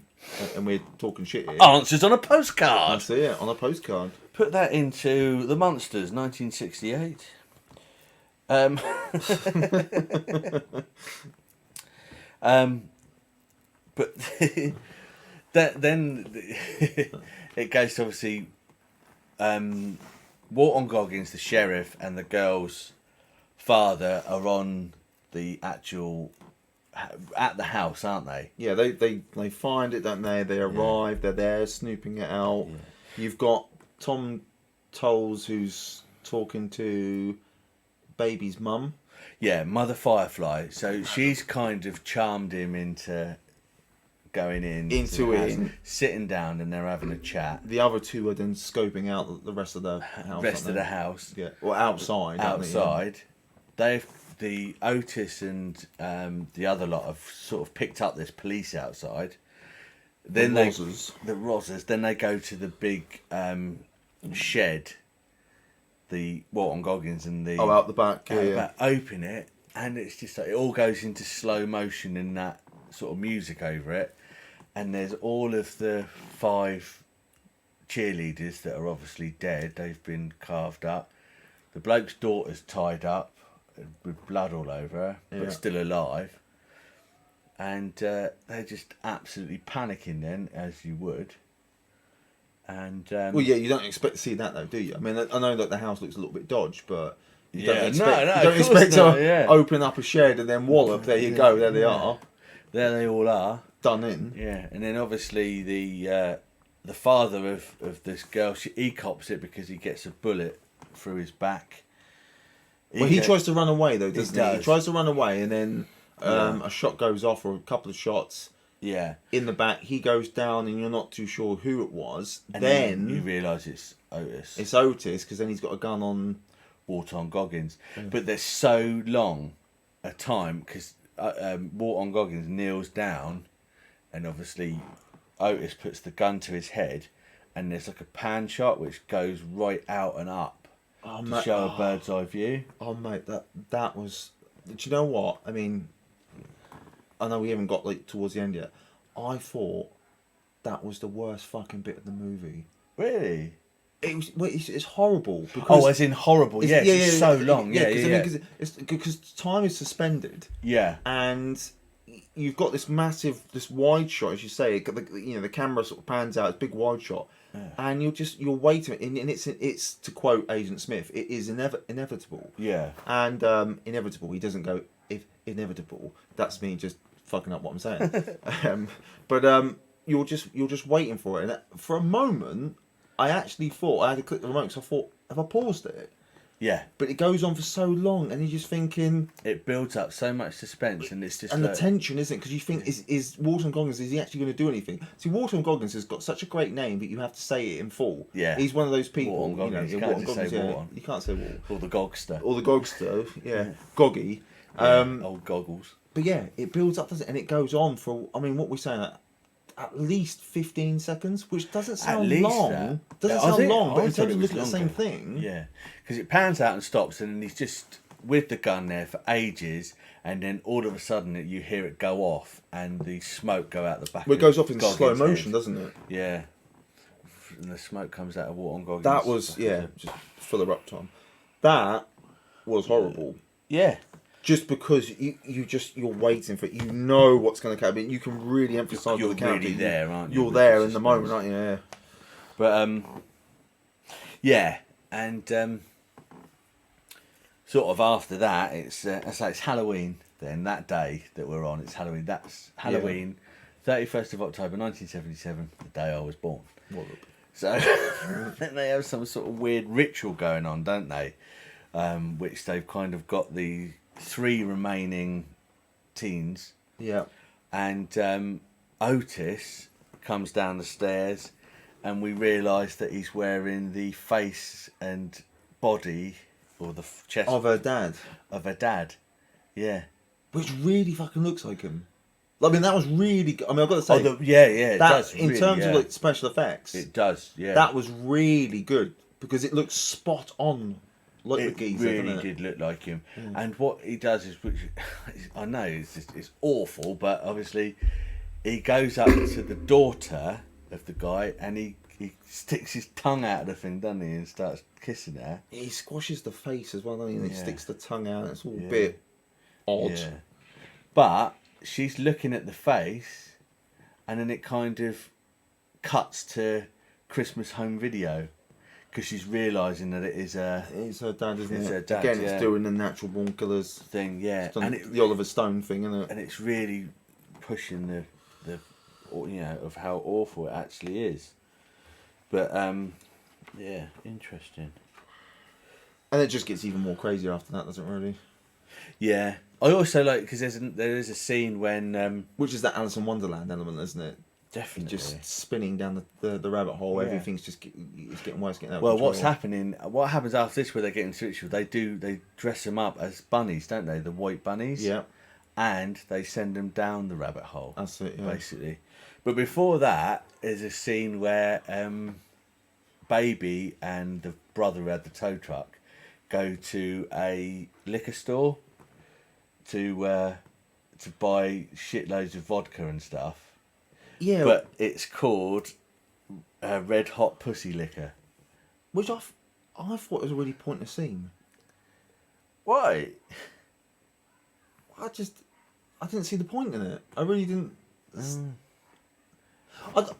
and we're talking shit here. Answers on a postcard. That's it, on a postcard. Put that into The Monsters, 1968. But then it goes to obviously Walton Goggins, the sheriff, and the girl's father are on the actual at the house, aren't they? Yeah, they find it, don't they? They arrive, they're there snooping it out. Yeah. You've got Tom Tolles who's talking to Baby's mum. Yeah, Mother Firefly. So she's kind of charmed him into going in Into the house, it. sitting down, and they're having a chat. The other two are then scoping out the rest of the house. Rest of aren't the they? house. Yeah. Or outside. aren't they? Yeah. Outside, the Otis and the other lot have sort of picked up this police outside. Then The they Rozzers. the Rozzers. Then they go to the big shed. The Walton Goggins and the Out the back. out the Yeah. back, open it, and it's just like it all goes into slow motion and that sort of music over it, and there's all of the 5 cheerleaders that are obviously dead. They've been carved up. The bloke's daughter's tied up with blood all over her, Yeah. but still alive. And they're just absolutely panicking then, as you would. And Well, yeah, you don't expect to see that though, do you? I mean, I know that the house looks a little bit dodged, but you Yeah, don't expect, no, you of don't course expect not, to yeah. open up a shed and then wallop. There you go. There they are, there they all are. done in. Yeah, and then obviously the father of this girl, he cops it because he gets a bullet through his back. Well, he tries to run away though, doesn't he? He does. tries to run away, and then a shot goes off, or a couple of shots Yeah. in the back. He goes down, and you're not too sure who it was. And then you realise it's Otis. it's Otis, because then he's got a gun on. Walton Goggins. But there's so long a time because Walton Goggins kneels down, and obviously Otis puts the gun to his head, and there's like a pan shot which goes right out and up to show a bird's eye view. Oh mate, that was. Do you know what? I mean, I know we haven't got like towards the end yet. I thought that was the worst fucking bit of the movie. Really? It was. Well, it's horrible. Because Oh, as in horrible. Yeah, it's so long. Yeah, yeah. Because because time is suspended, Yeah. and you've got this massive, this wide shot, as you say. The camera sort of pans out. It's a big wide shot, and you're waiting, and it's to quote Agent Smith, it is inevitable. Yeah. And inevitable. He doesn't go if inevitable. That's me just fucking up what I'm saying. But you're just waiting for it, and for a moment, I actually thought I had to click the remote. So I thought, have I paused it? Yeah. But it goes on for so long, and you're just thinking, It builds up so much suspense, and it's just and like, the tension, isn't it? Because you think, is Walton Goggins, is he actually going to do anything? See, Walton Goggins has got such a great name, but you have to say it in full. Yeah. He's one of those people. Walton Goggins. You yeah, can't Walton just say Goggins, yeah. Walton. You can't say Walton. or the Gogster. Or the Gogster, yeah. Goggy. Old goggles. But yeah, it builds up, doesn't it? And it goes on for, I mean, what we're saying, at least 15 seconds, which doesn't sound least long. that. Doesn't I sound think- long, I but in thought terms it of was looking at the same longer. thing. Yeah, because it pans out and stops, and he's just with the gun there for ages, and then all of a sudden you hear it go off, and the smoke go out the back. Well, it goes off in Goggins' slow motion, head. doesn't it? Yeah, and the smoke comes out of Walton Goggins. That was, yeah, just for the up time. That was horrible. Yeah, Just because you're waiting for it, you know what's going to come. I mean, you can really emphasise You're with the character. really there, aren't you, You're with there the in the moment, suspense. aren't you? Yeah. but yeah, and sort of after that, it's Halloween. Then that day that we're on, it's Halloween. That's Halloween, 31st of October 1977, the day I was born. So then they have some sort of weird ritual going on, don't they? Which they've kind of got the 3 remaining teens, Yeah. and Otis comes down the stairs, and we realise that he's wearing the face and body, or the chest Of her dad, of her dad. Yeah. which really fucking looks like him. I mean, that was really good. I mean, I've got to say, Yeah, it that does. in really, terms yeah. of like special effects, It does, yeah. that was really good because it looks spot on, like It the geezer, really didn't it? did look like him. And what he does is, which I know it's awful, but obviously he goes up to the daughter of the guy, and he sticks his tongue out of the thing, doesn't he, and starts kissing her. He squashes the face as well, doesn't he? And he Yeah. sticks the tongue out. It's all Yeah. a bit odd. Yeah. But she's looking at the face, and then it kind of cuts to Christmas home video, because she's realising that it is a It's her dad, isn't It's it? her dad, Again, yeah. it's doing the natural born killers. thing, yeah. It's done And the Oliver Stone thing, isn't it? and it's really pushing the of how awful it actually is. But yeah, interesting. And it just gets even more crazy after that, doesn't it, really? Yeah, I also like because there is a scene when Which is that Alice in Wonderland element, isn't it? definitely Just spinning down the rabbit hole. Yeah. Everything's just it's getting worse, getting out of well, control. what's happening? What happens after this, where they get into ritual? They dress them up as bunnies, don't they? The white bunnies. Yeah, And they send them down the rabbit hole. that's it. Yeah. Basically. But before that, is a scene where Baby and the brother who had the tow truck go to a liquor store to buy shitloads of vodka and stuff. Yeah, But it's called Red Hot Pussy Liquor. which I thought was a really pointless scene. Why? I didn't see the point in it. I really didn't.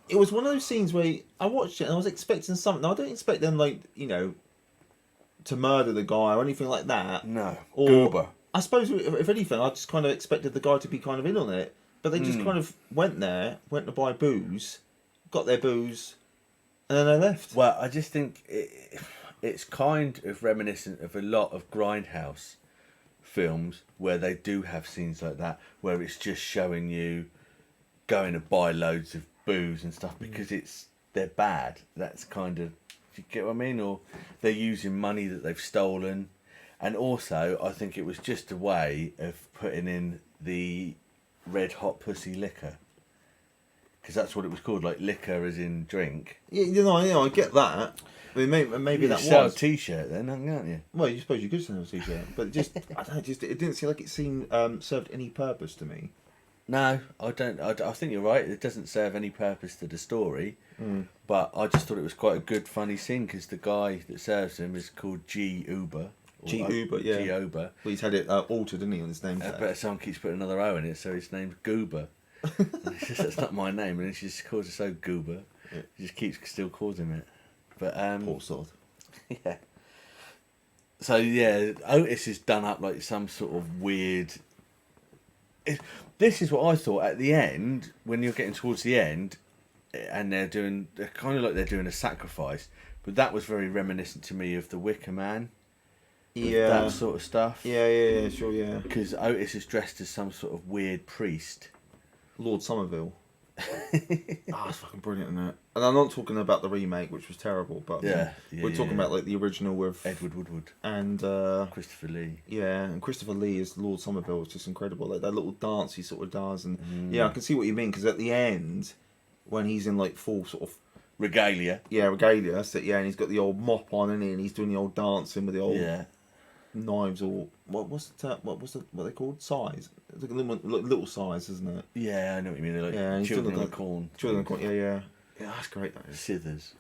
It was one of those scenes where I watched it and I was expecting something. I don't expect them to murder the guy or anything like that. No. Or Goober. I suppose if anything, I just kind of expected the guy to be kind of in on it. But they just kind of went to buy booze, got their booze, and then they left. Well, I just think it's kind of reminiscent of a lot of Grindhouse films where they do have scenes like that, where it's just showing you going to buy loads of booze and stuff because they're bad. That's kind of, do you get what I mean? Or they're using money that they've stolen. And also, I think it was just a way of putting in the Red Hot Pussy Liquor. Because that's what it was called, like liquor as in drink. Yeah, I get that. I mean, maybe that sell was a t-shirt then, aren't you? Well, you suppose you could sell a t-shirt, but just I don't know, it didn't seem like it served any purpose to me. No, I don't. I think you're right. It doesn't serve any purpose to the story. But I just thought it was quite a good, funny scene because the guy that serves him is called G. Uber. G. Uber, yeah. G. Uber. Well, he's had it altered, didn't he, on his name tag? But someone keeps putting another O in it, so his name's Goober. And it's just, that's not my name, and she just calls it so Goober. Yeah. He just keeps still calls him it. But Poor sod. yeah. So yeah, Otis is done up like some sort of weird. This is what I thought at the end, when you're getting towards the end, and they're kind of like they're doing a sacrifice, but that was very reminiscent to me of the Wicker Man. Yeah. That sort of stuff. Yeah, sure, yeah. Because Otis is dressed as some sort of weird priest. Lord Somerville. It's fucking brilliant, isn't it? And I'm not talking about the remake, which was terrible, but we're talking about like the original with Edward Woodward and Christopher Lee. Yeah, and Christopher Lee as Lord Somerville is just incredible. Like that little dance he sort of does, and I can see what you mean because at the end, when he's in like full sort of regalia, regalia, that's it, and he's got the old mop on, and he's doing the old dancing with the old knives or what are they called? Size. It's like a little size, isn't it? Yeah, I know what you mean. They're like children of the corn. Children of the corn. Yeah, that's great. That is. Scissors.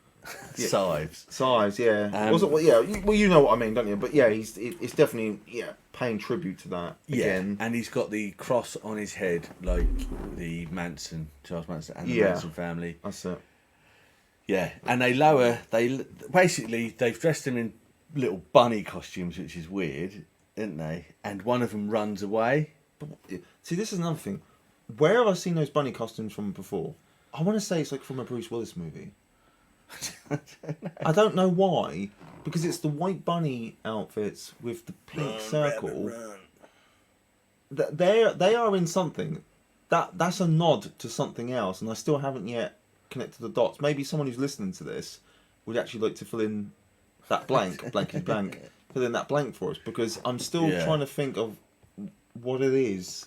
Yeah. Sives, yeah. You know what I mean, don't you? But yeah, it's definitely paying tribute to that again. And he's got the cross on his head like the Charles Manson, and the Manson family. That's it. Yeah, and they've dressed him in little bunny costumes, which is weird, isn't they? And one of them runs away. But see, this is another thing. Where have I seen those bunny costumes from before? I want to say it's like from a Bruce Willis movie. I don't know why, because it's the white bunny outfits with the pink circle. They are in something. That's a nod to something else, and I still haven't yet connected the dots. Maybe someone who's listening to this would actually like to fill in that blank, blank is blank, fill in that blank for us, because I'm still trying to think of what it is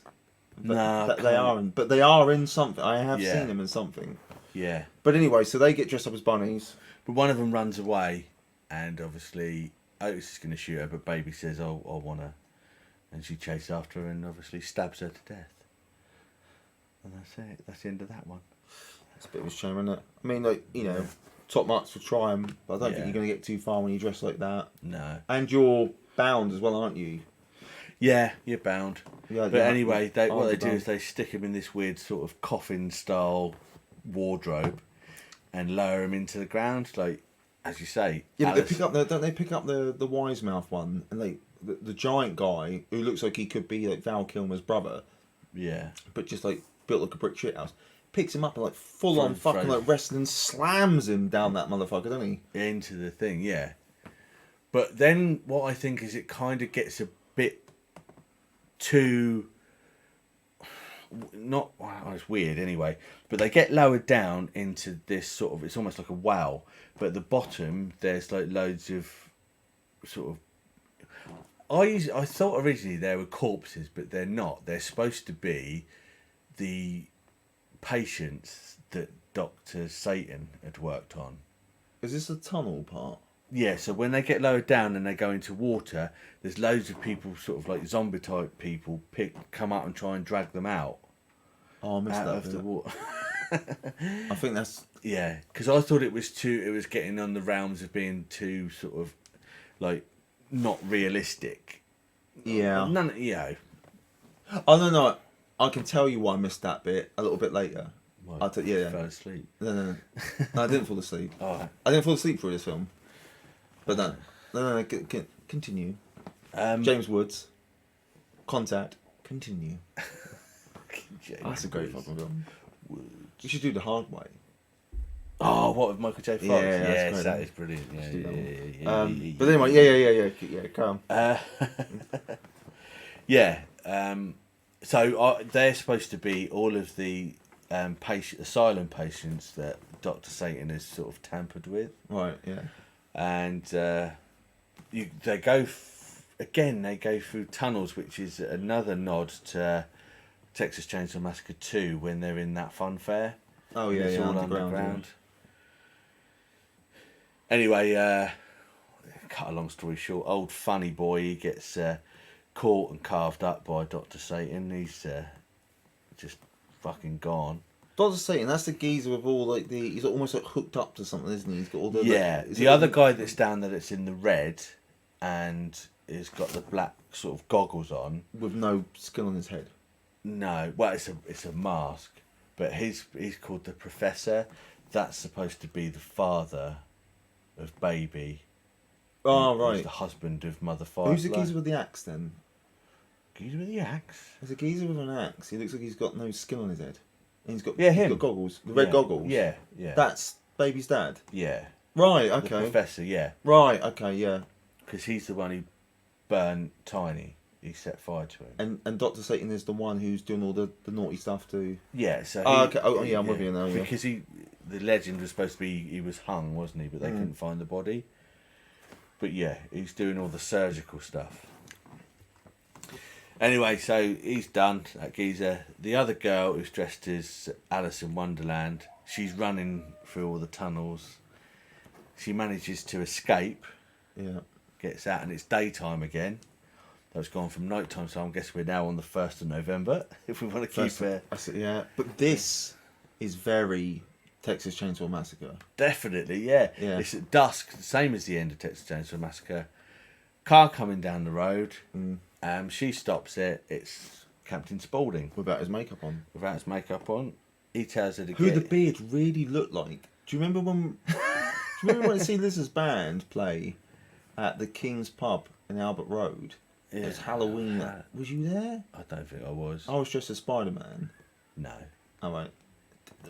that they are in. But they are in something. I have seen them in something. Yeah. But anyway, so they get dressed up as bunnies. But one of them runs away, and obviously Otis is going to shoot her, but Baby says, "Oh, I want her," and she chases after her and obviously stabs her to death. And that's it. That's the end of that one. It's a bit of a shame, isn't it? I mean, top marks for trying, but I don't think you're going to get too far when you dress like that. No. And you're bound as well, aren't you? Yeah, you're bound. Yeah, but anyway, what they do is they stick him in this weird sort of coffin-style wardrobe and lower him into the ground, like, as you say. Yeah, but don't they pick up the wise mouth one, and the giant guy who looks like he could be like Val Kilmer's brother. Yeah. But just like built like a brick shithouse. Picks him up and like full on fucking like wrestling, slams him down that motherfucker, doesn't he? Into the thing, yeah. But then what I think is it kind of gets a bit two. Not well, it's weird anyway, but they get lowered down into this sort of, it's almost like a well, but at the bottom there's like loads of sort of, I thought originally they were corpses, but they're not. They're supposed to be the patients that Dr. Satan had worked on. Is this a tunnel part? Yeah, so when they get lowered down and they go into water, there's loads of people, sort of like zombie type people, come out and try and drag them out. Oh, I missed out that of the bit. water. I think that's... Yeah, because I thought it was getting on the realms of being too sort of like not realistic. Yeah. Oh no. I can tell you why I missed that bit a little bit later. Yeah. Fell asleep. No, I didn't fall asleep. Oh. I didn't fall asleep through this film. But no, continue. James Woods. Contact. Continue. That's a great fucking film. You should do The Hard Way. Oh, what with Michael J. Fox? Yeah, yes, great. that is brilliant. Yeah. But anyway, yeah, come on. Yeah. So they're supposed to be all of the asylum patients that Dr. Satan has sort of tampered with. Right, yeah. And they go through tunnels, which is another nod to Texas Chainsaw Massacre 2 when they're in that fun fair. Oh yeah, it's yeah, all underground. Anyway, cut a long story short, old funny boy, he gets caught and carved up by Dr. Satan. He's just fucking gone. Dr. Satan, that's the geezer with all like he's almost like hooked up to something, isn't he? He's got all the the other guy that's down there that's in the red and has got the black sort of goggles on with no skin on his head. No, well, it's a mask, but he's called the Professor. That's supposed to be the father of Baby. Oh right, who's the husband of Mother Firefly. Who's the geezer with the axe then? Geezer with the axe. There's a geezer with an axe. He looks like he's got no skin on his head. And he's got him. He's got goggles, the red goggles. Yeah. That's Baby's dad. Yeah. Right. The Okay. Professor. Yeah. Right. Okay. Yeah. Because he's the one who burned Tiny. He set fire to him. And Dr. Satan is the one who's doing all the naughty stuff to... Yeah, so... okay. Oh, yeah, I'm with you now, yeah. Because the legend was supposed to be he was hung, wasn't he? But they couldn't find the body. But yeah, he's doing all the surgical stuff. Anyway, so he's done, that geezer. The other girl who's dressed as Alice in Wonderland, she's running through all the tunnels. She manages to escape. Yeah. Gets out, and it's daytime again. That's gone from night time, so I guess we're now on the 1st of November, if we want to keep it. Yeah, but this is very Texas Chainsaw Massacre. Definitely, yeah. Yeah. It's at dusk, same as the end of Texas Chainsaw Massacre. Car coming down the road. She stops it. It's Captain Spaulding. Without his makeup on. Without his makeup on. He tells her to Who get... the beard really looked like. Do you remember when... I see Liz's band play at the King's Pub in Albert Road? Yeah. It was Halloween. Was you there? I don't think I was. I was dressed as Spider-Man. No. All right.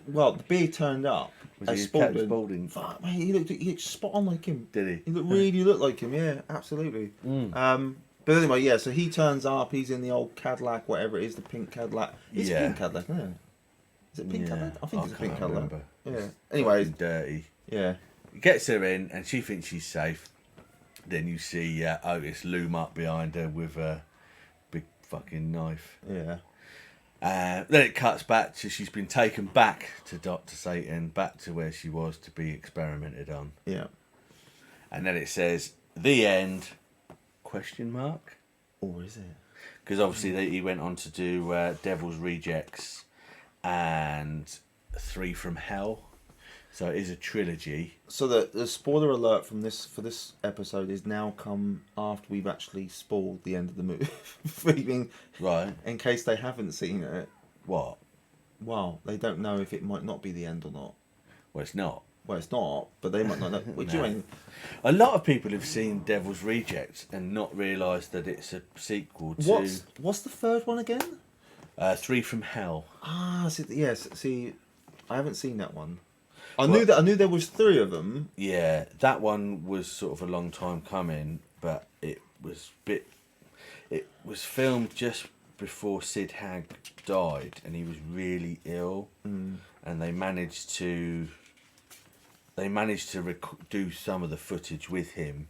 Well, the beard turned up. Was as he Spaulding. Captain Spaulding? Fuck, mate, he looked spot on like him. Did he? He really looked like him, yeah, absolutely. But anyway, yeah, so he turns up, he's in the old Cadillac, whatever it is, the pink Cadillac. It's a pink Cadillac, isn't it? Is it pink Cadillac? I think it's a pink Cadillac. Remember. Yeah. Anyway. It's dirty. Yeah. He gets her in, and she thinks she's safe. Then you see Otis loom up behind her with a big fucking knife. Yeah. Then it cuts back to she's been taken back to Dr. Satan, back to where she was to be experimented on. Yeah. And then it says, the end, ? Or is it? Because obviously he went on to do Devil's Rejects and 3 from Hell. So it is a trilogy. So the spoiler alert for this episode is now come after we've actually spoiled the end of the movie. Right. In case they haven't seen it. What? Well, they don't know if it might not be the end or not. Well, it's not. Well, it's not, but they might not know. What do you mean? A lot of people have seen Devil's Rejects and not realised that it's a sequel to... What's the third one again? 3 from Hell. Ah, yes. See, I haven't seen that one. I knew there was 3 of them. Yeah, that one was sort of a long time coming, but it was filmed just before Sid Haig died, and he was really ill, and they managed to do some of the footage with him,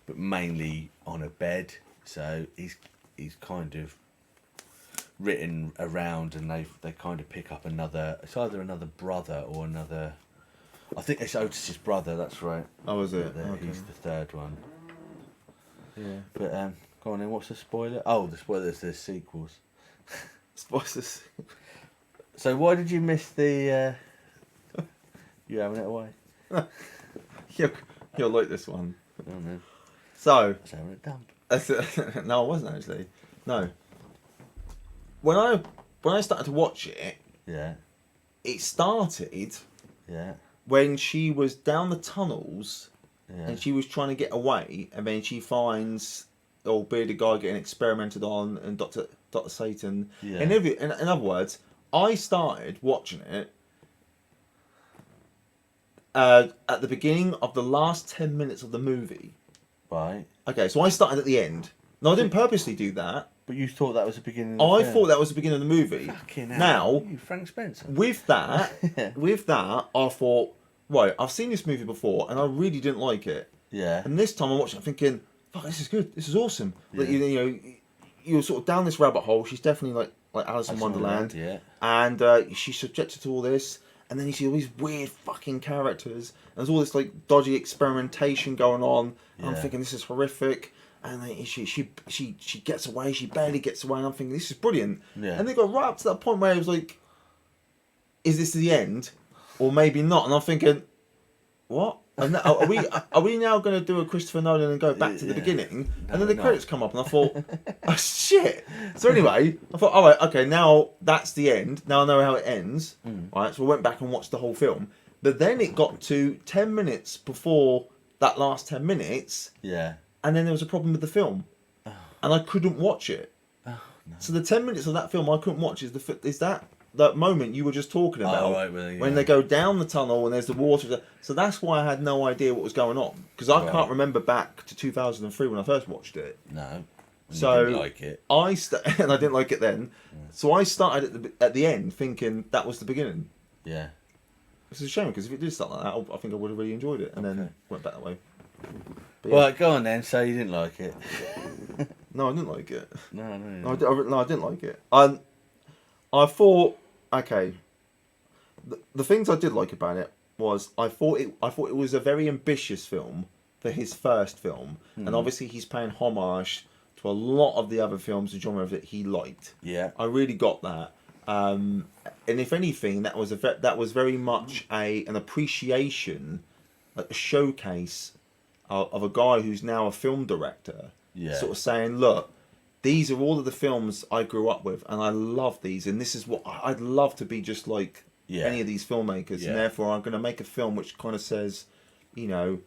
but mainly on a bed. So he's kind of written around, and they kind of pick up another. It's either another brother or another. I think it's Otis's brother. That's right. Oh, is it? Okay. He's the third one. Yeah. But go on then. What's the spoiler? Oh, the spoilers. There's sequels. Spoilers. So why did you miss the? You having it away? You'll like this one. I don't know. So. I was having it dump. No, I wasn't actually. No. When I started to watch it, Yeah. it started Yeah. when she was down the tunnels Yeah. and she was trying to get away, and then she finds old bearded guy getting experimented on and Dr. Satan. Yeah. In other words, I started watching it at the beginning of the last 10 minutes of the movie. Right. Okay, so I started at the end. No, I didn't purposely do that. But you thought that was the beginning. I thought that was the beginning of the movie. Fucking hell. Now, You Frank Spencer. with that, I thought, right, I've seen this movie before, and I really didn't like it. Yeah. And this time I'm watching it thinking, fuck, this is good. This is awesome. Like, Yeah. you know, you're sort of down this rabbit hole. She's definitely like Alice in Wonderland. Yeah. And she's subjected to all this. And then you see all these weird fucking characters. And there's all this like dodgy experimentation going on. And I'm Yeah. thinking, this is horrific. And then she gets away. She barely gets away. And I'm thinking, this is brilliant. Yeah. And they got right up to that point where it was like, is this the end? Or maybe not. And I'm thinking, what? And are we now going to do a Christopher Nolan and go back to the Yeah. beginning? No, And then the we're credits come up, and I thought, oh shit. So anyway, I thought, all right, okay, now that's the end. Now I know how it ends. Right, so I went back and watched the whole film. But then it got to 10 minutes before that last 10 minutes, Yeah. and then there was a problem with the film, and I couldn't watch it. So the 10 minutes of that film I couldn't watch is that moment you were just talking about, Oh, right, well, yeah. when they go down the tunnel and there's the water. So that's why I had no idea what was going on, because I can't remember back to 2003 when I first watched it. No. So You didn't like it. and I didn't like it then. So I started at the end thinking that was the beginning. Yeah. It's a shame, because if it did start like that, I think I would have really enjoyed it, and then went back that way. But yeah. Right, go on then. So you didn't like it? No, I didn't like it. No. No, I didn't like it. I thought, okay, the things I did like about it was I thought it was a very ambitious film for his first film, and obviously he's paying homage to a lot of the other films and genre that he liked. Yeah. I really got that. And if anything, that was very much an appreciation, like a showcase of a guy who's now a film director. Yeah. Sort of saying, look, these are all of the films I grew up with, and I love these, and this is what I'd love to be just like any of these filmmakers, Yeah. and therefore I'm going to make a film which kind of says, you know,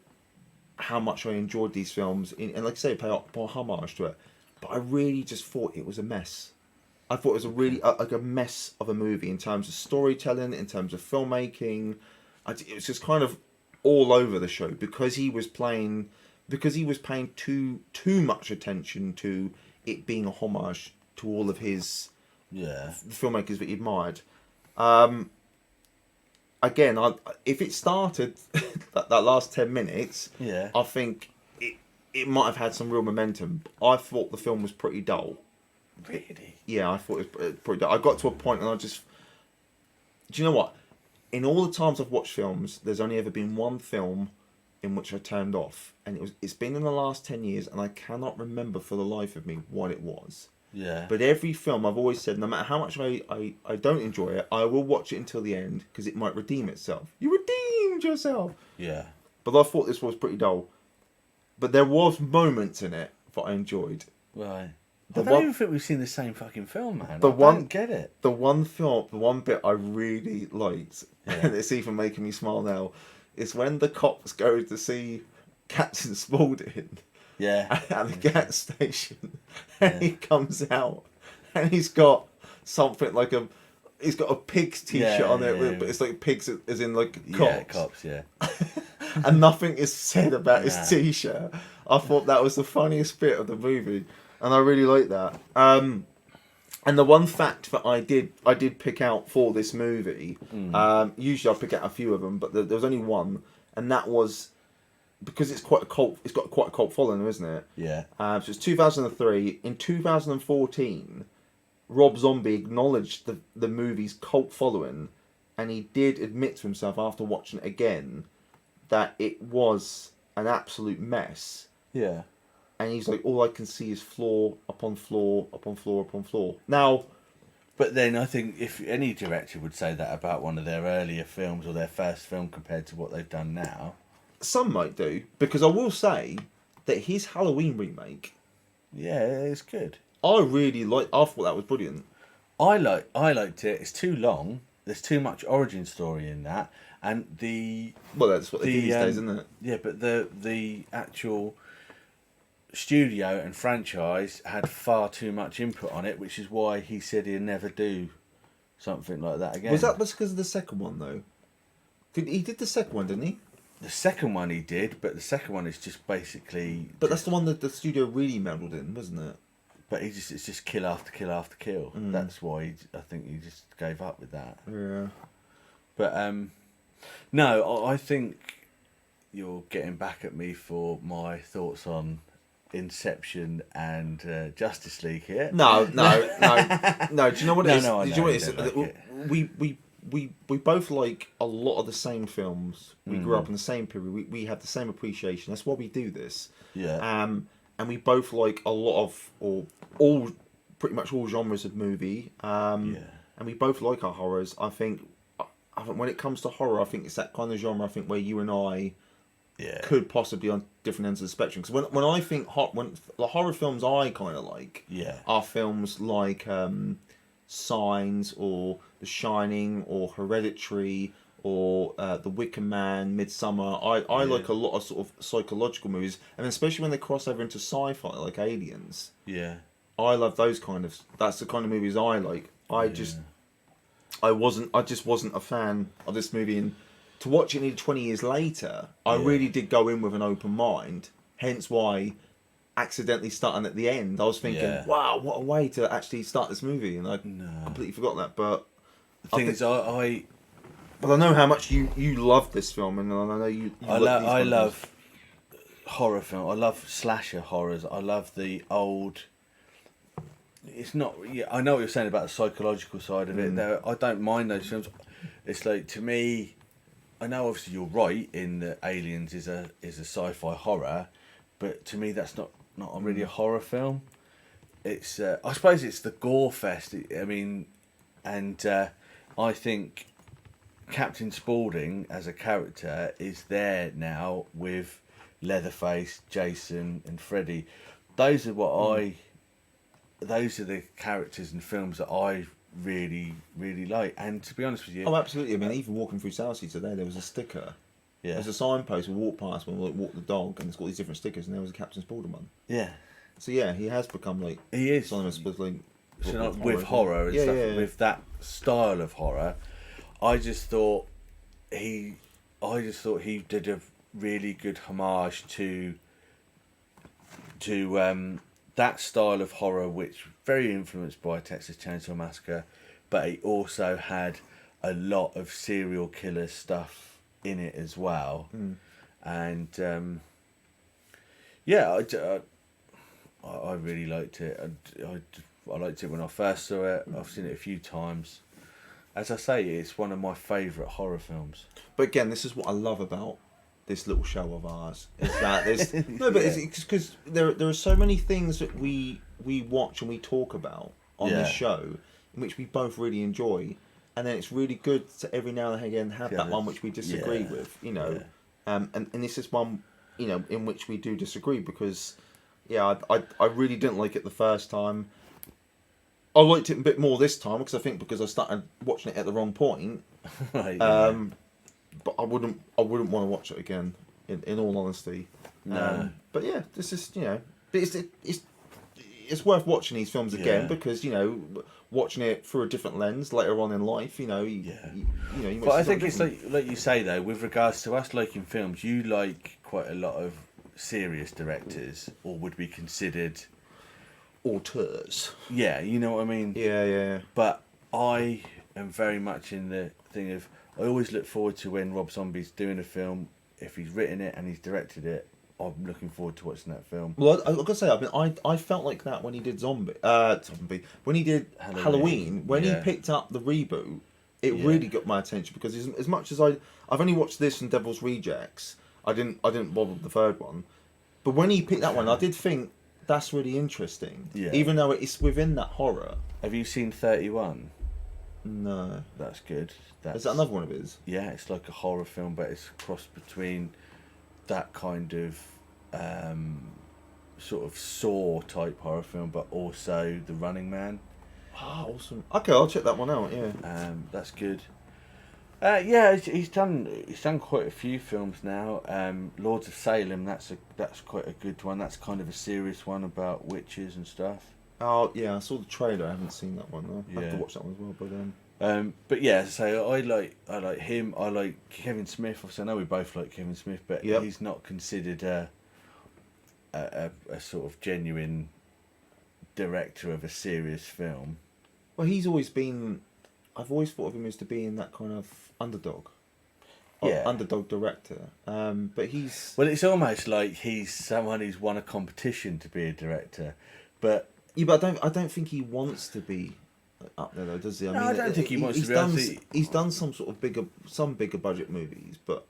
how much I enjoyed these films, and like I say, pay homage to it. But I really just thought it was a mess. I thought it was a really like a mess of a movie in terms of storytelling, in terms of filmmaking. It was just kind of all over the show because he was paying too much attention to it being a homage to all of his the filmmakers that he admired. Again, if it started that last 10 minutes, I think it might have had some real momentum. I thought the film was pretty dull. Really? Yeah, I thought it was pretty dull. I got to a point and do you know what? In all the times I've watched films, there's only ever been one film in which I turned off, and it's been in the last 10 years, and I cannot remember for the life of me what it was. Yeah. But every film I've always said, no matter how much I don't enjoy it, I will watch it until the end because it might redeem itself. You redeemed yourself. Yeah. But I thought this was pretty dull. But there was moments in it that I enjoyed. Right. The I don't one- even think we've seen the same fucking film, man. The I one- don't get it. The one bit I really liked, and it's even making me smile now, is when the cops go to see Captain Spaulding Yeah. at the gas station, and he comes out, and he's got something like he's got a pig's t-shirt on it, but it's like pigs as in like cops. Yeah, cops, yeah. And nothing is said about his Nah. t-shirt. I thought that was the funniest bit of the movie, and I really liked that. And the one fact that I did pick out for this movie, usually I pick out a few of them, but there was only one, and that was because it's quite a cult. It's got quite a cult following, isn't it? Yeah. So it's 2003. In 2014, Rob Zombie acknowledged the movie's cult following, and he did admit to himself after watching it again that it was an absolute mess. Yeah. And he's like, all I can see is floor upon floor upon floor upon floor. Now, but then I think if any director would say that about one of their earlier films or their first film compared to what they've done now, some might do, because I will say that his Halloween remake, yeah, it's good. I thought that was brilliant. I liked it. It's too long. There's too much origin story in that, and well, that's what they do these days, isn't it? Yeah, but the actual studio and franchise had far too much input on it, which is why he said he'd never do something like that again. Was that because of the second one though? He did the second one, didn't he? The second one he did, but the second one is just basically. But that's the one that the studio really meddled in, wasn't it? But it's just kill after kill after kill. That's why I think he just gave up with that. Yeah. But no, I think you're getting back at me for my thoughts on Inception and Justice League here. No. Do you know what it is? No, I Do you know what it is? don't like it. We both like a lot of the same films. We grew up in the same period. We have the same appreciation. That's why we do this. Yeah. And we both like a lot of, or pretty much all genres of movie. And we both like our horrors. I think when it comes to horror, I think it's that kind of genre. I think where you and I could possibly on different ends of the spectrum. Because when I think when the horror films I kind of like are films like Signs or The Shining or Hereditary or The Wicker Man, Midsummer. I like a lot of sort of psychological movies, and especially when they cross over into sci-fi like Aliens. Yeah. I love those that's the kind of movies I like. I just wasn't a fan of this movie, and to watch it nearly 20 years later, I really did go in with an open mind. Hence why, accidentally starting at the end, I was thinking, wow, what a way to actually start this movie, and I completely forgot that. But the thing is, but I know how much you love this film, and I know you I love horror film. I love slasher horrors. I love the old. It's not. Yeah, I know what you're saying about the psychological side of it. Though I don't mind those films. It's like, to me, I know obviously you're right in that Aliens is a sci-fi horror, but to me that's not really a horror film. It's I suppose it's the gore fest. I mean, and I think Captain Spaulding as a character is there now with Leatherface, Jason, and Freddy. Those are those are the characters and films that I really, really like. And to be honest with you, absolutely. I mean, even walking through Southsea today, there was a sticker. Yeah. There's a signpost we walked past when we walked the dog, and it's got these different stickers, and there was a Captain Spaulding one. Yeah. So yeah, he has become like synonymous with like with horror and stuff. With that style of horror, I just thought he did a really good homage to that style of horror, which very influenced by Texas Chainsaw Massacre, but he also had a lot of serial killer stuff in it as well. And I really liked it. I liked it when I first saw it. I've seen it a few times. As I say, it's one of my favourite horror films. But again, this is what I love about this little show of ours. Is that there's it's because there are so many things that we watch and we talk about on this show, in which we both really enjoy, and then it's really good to every now and again have that one which we disagree with, and this is one, in which we do disagree, because I really didn't like it the first time. I liked it a bit more this time because I started watching it at the wrong point. Right, but I wouldn't want to watch it again. In all honesty, no. But yeah, this is it's worth watching these films again because watching it through a different lens later on in life. You But I think it's like you say though, with regards to us liking films, you like quite a lot of serious directors, or would be considered auteurs. Yeah, you know what I mean? Yeah. But I am very much in the thing of, I always look forward to when Rob Zombie's doing a film. If he's written it and he's directed it, I'm looking forward to watching that film. Well, I've got to say, I felt like that when he did Zombie. When he did Halloween, when he picked up the reboot, it really got my attention, because as much as I've only watched this and Devil's Rejects, I didn't bother with the third one. But when he picked that one, I did think that's really interesting. Yeah. Even though it's within that horror. Have you seen 31? No. That's good. Is that another one of his? Yeah, it's like a horror film, but it's a cross between that kind of sort of Saw type horror film, but also The Running Man. Oh, awesome. Okay, I'll check that one out. Yeah. That's good. Yeah, he's done quite a few films now. Lords of Salem, that's quite a good one. That's kind of a serious one about witches and stuff. Oh yeah, I saw the trailer. I haven't seen that one though. I have to Yeah. watch that one as well. But yeah, so I like him. I like Kevin Smith. Obviously, I know we both like Kevin Smith, but Yep. he's not considered a sort of genuine director of a serious film. Well, he's always been. I've always thought of him as to being that kind of underdog. Yeah. Underdog director. But he's. Well, it's almost like he's someone who's won a competition to be a director, but Yeah, but I don't think he wants to be up there though, does he? No, I don't think he wants to be. I think- He's done some sort of bigger budget movies, but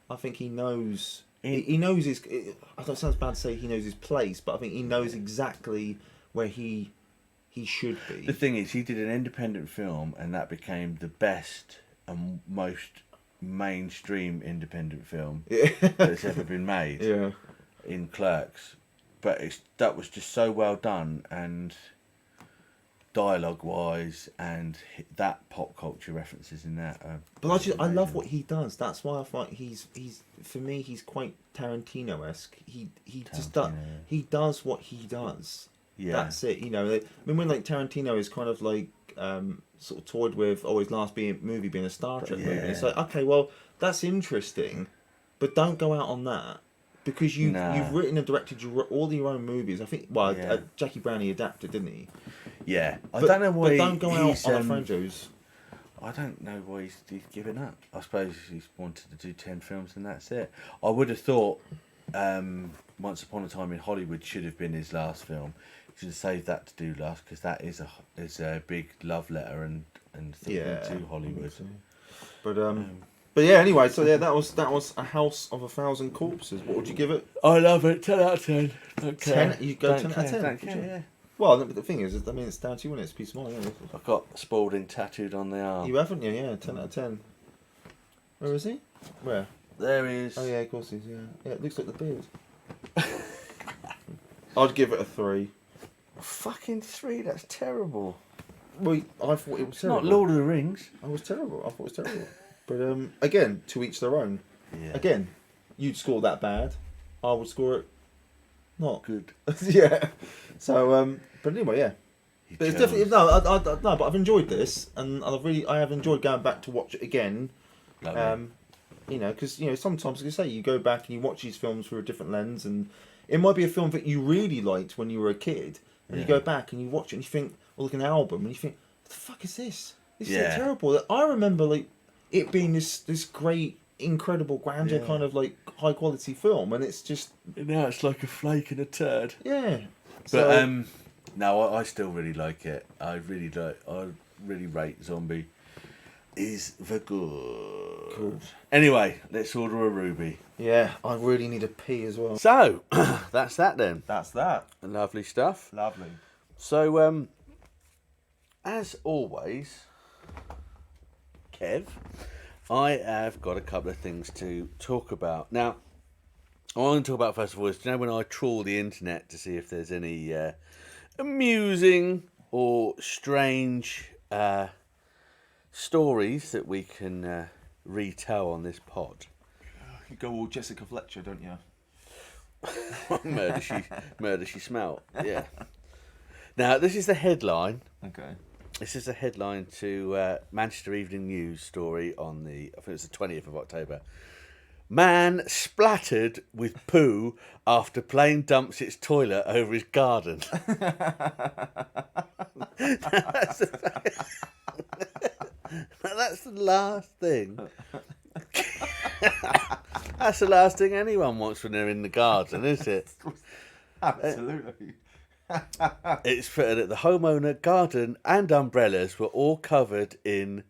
I think he knows. He knows his. I don't. It sounds bad to say he knows his place, but I think he knows exactly where he should be. The thing is, he did an independent film, and that became the best and most mainstream independent film that's ever been made. Yeah. In Clerks, but that was just so well done, and dialogue wise, and that pop culture references in that. But I love what he does. That's why I find he's for me he's quite Tarantino-esque. He just does does what he does. Yeah. That's it. You know, I mean, when like Tarantino is kind of like sort of toyed with his last movie being a Star Trek movie. It's like, okay, well that's interesting, but don't go out on that. Because you've written and directed all your own movies. I think, Jackie Brown, he adapted, didn't he? Yeah. I don't know why. But don't go out on a franchise. I don't know why he's given up. I suppose he's wanted to do 10 films and that's it. I would have thought Once Upon a Time in Hollywood should have been his last film. He should have saved that to do last, because that is a big love letter and thing to Hollywood. But yeah, anyway, so yeah, that was A House of a Thousand Corpses. What would you give it? I love it. 10 out of 10. Okay. 10? You go 10 out of 10? Don't care, yeah. Well, the thing is, I mean, it's down to you, and it's a piece of mind. Isn't it? I've got Spalding tattooed on the arm. You haven't, yeah, 10 out of 10. Where is he? Where? There he is. Oh yeah, of course he is. Yeah, it looks like the beard. I'd give it a 3. Fucking 3. That's terrible. Well, I thought it was terrible. Not Lord of the Rings. I was terrible. I thought it was terrible. But again, to each their own. Yeah. Again, you'd score that bad. I would score it not Good. yeah. So, but anyway, yeah. But it's definitely no. But I've enjoyed this, and I have enjoyed going back to watch it again. You know, because sometimes, like I say, you go back and you watch these films through a different lens, and it might be a film that you really liked when you were a kid, and you go back and you watch it and you think, or like an album, and you think, what the fuck is this? This is terrible. I remember like it being this great, incredible grandeur kind of like high quality film, and it's just now it's like a flake and a turd. Yeah. But no, I still really like it. I really rate Zombie. Is the good. Cool. Anyway, let's order a ruby. Yeah, I really need a pee as well. So that's that then. That's that. Lovely stuff. Lovely. So as always, Kev, I have got a couple of things to talk about. Now, I want to talk about first of all is, do you know when I trawl the internet to see if there's any amusing or strange stories that we can retell on this pod? You go all Jessica Fletcher, don't you? Murder she smelt. Yeah. Now this is the headline. Okay. This is a headline to Manchester Evening News story on I think it's the 20th of October. Man splattered with poo after plane dumps its toilet over his garden. That's the last thing. That's the last thing anyone wants when they're in the garden, isn't it? Absolutely. It's put that the homeowner, garden, and umbrellas were all covered in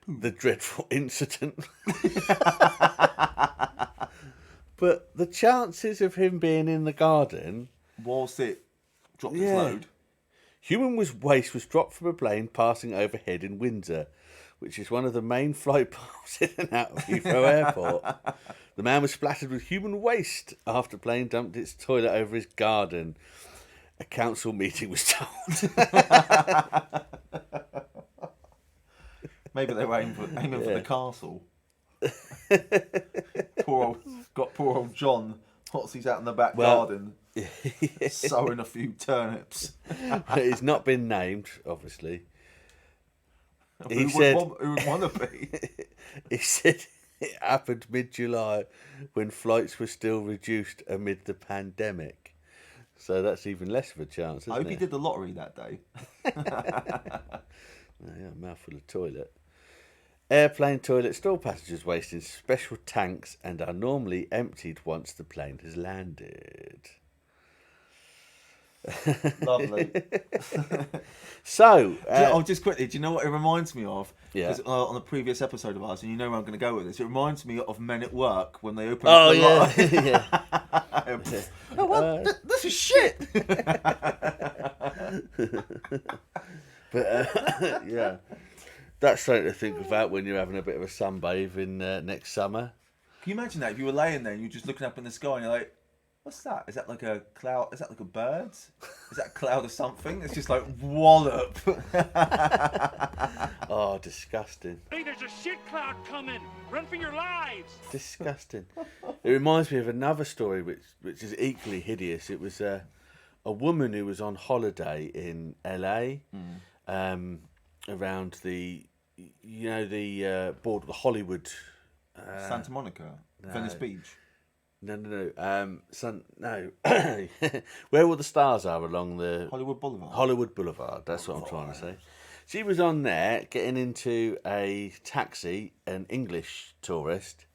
the dreadful incident. But the chances of him being in the garden... Whilst it dropped its Yeah. load. Human waste was dropped from a plane passing overhead in Windsor, which is one of the main flight paths in and out of Heathrow Airport. The man was splattered with human waste after plane dumped its toilet over his garden. A council meeting was told. Maybe they were aiming for the castle. poor old John. He's out in the back garden, sowing a few turnips. He's not been named, obviously. Who would want to be? He said it happened mid-July when flights were still reduced amid the pandemic. So that's even less of a chance, isn't I hope it? he did the lottery that day. Yeah, mouthful of toilet. Airplane toilets store passengers' waste in special tanks and are normally emptied once the plane has landed. Lovely. So, Just quickly, do you know what it reminds me of? Yeah. 'Cause, on the previous episode of ours, and you know where I'm going to go with this, it reminds me of Men at Work when they open oh up the lot. yeah, Oh, what? This is shit! but yeah, that's something to think about when you're having a bit of a sunbathe in next summer. Can you imagine that if you were laying there and you're just looking up in the sky and you're like, what's that? Is that like a cloud? Is that like a bird? Is that a cloud of something? It's just like wallop. Oh, disgusting. Hey, there's a shit cloud coming! Run for your lives! Disgusting. It reminds me of another story which is equally hideous. It was a woman who was on holiday in LA, around the border, the Hollywood. Santa Monica, Venice Beach. No. Where all the stars are along the Hollywood Boulevard. Hollywood Boulevard. That's what I'm trying to say. She was on there getting into a taxi, an English tourist,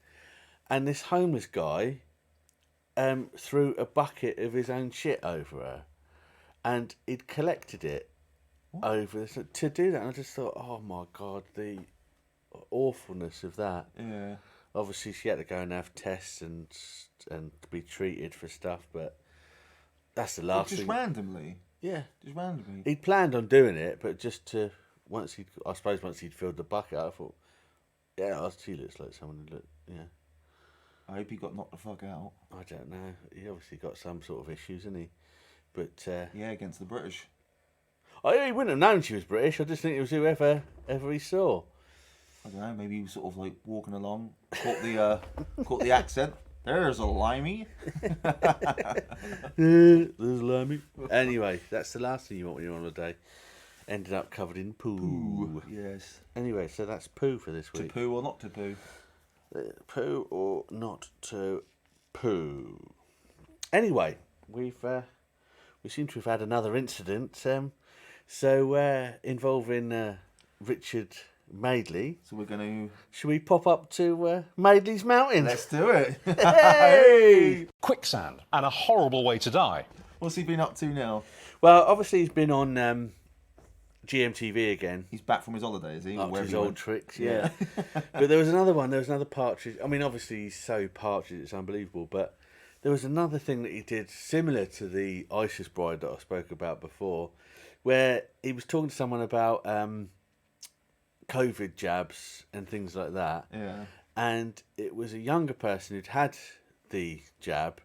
and this homeless guy threw a bucket of his own shit over her, and he'd collected it over to do that. And I just thought, oh my God, the awfulness of that. Yeah. Obviously, she had to go and have tests and be treated for stuff, but that's the last Just thing. randomly. Yeah, Just randomly. he'd planned on doing it, but just to once he'd filled the bucket, I thought, yeah, she looks like someone who looked. Yeah, I hope he got knocked the fuck out. I don't know. He obviously got some sort of issues, isn't he? But Yeah, against the British. he wouldn't have known she was British. I just think it was whoever he saw. I don't know, maybe he was sort of like walking along, caught the accent. There's a limey. There's limey. Anyway, that's the last thing you want when you're on holiday. Ended up covered in poo. Yes. Anyway, so that's poo for this To week. poo or not to poo? Poo or not to poo. Anyway, we seem to have had another incident. Involving Richard Madeley. So we're going Should we pop up to Madeley's Mountain? to... Let's do it. Hey! Quicksand, and a horrible way to die. What's he been up to now? Well, obviously he's been on GMTV again. He's back from his holiday, is he? Or Up to wherever his he old went? tricks, yeah. But there was another one. There was another Partridge. I mean, obviously he's so Partridge, it's unbelievable. But there was another thing that he did similar to the ISIS bride that I spoke about before, where he was talking to someone about COVID jabs and things like that. Yeah. And it was a younger person who'd had the jab,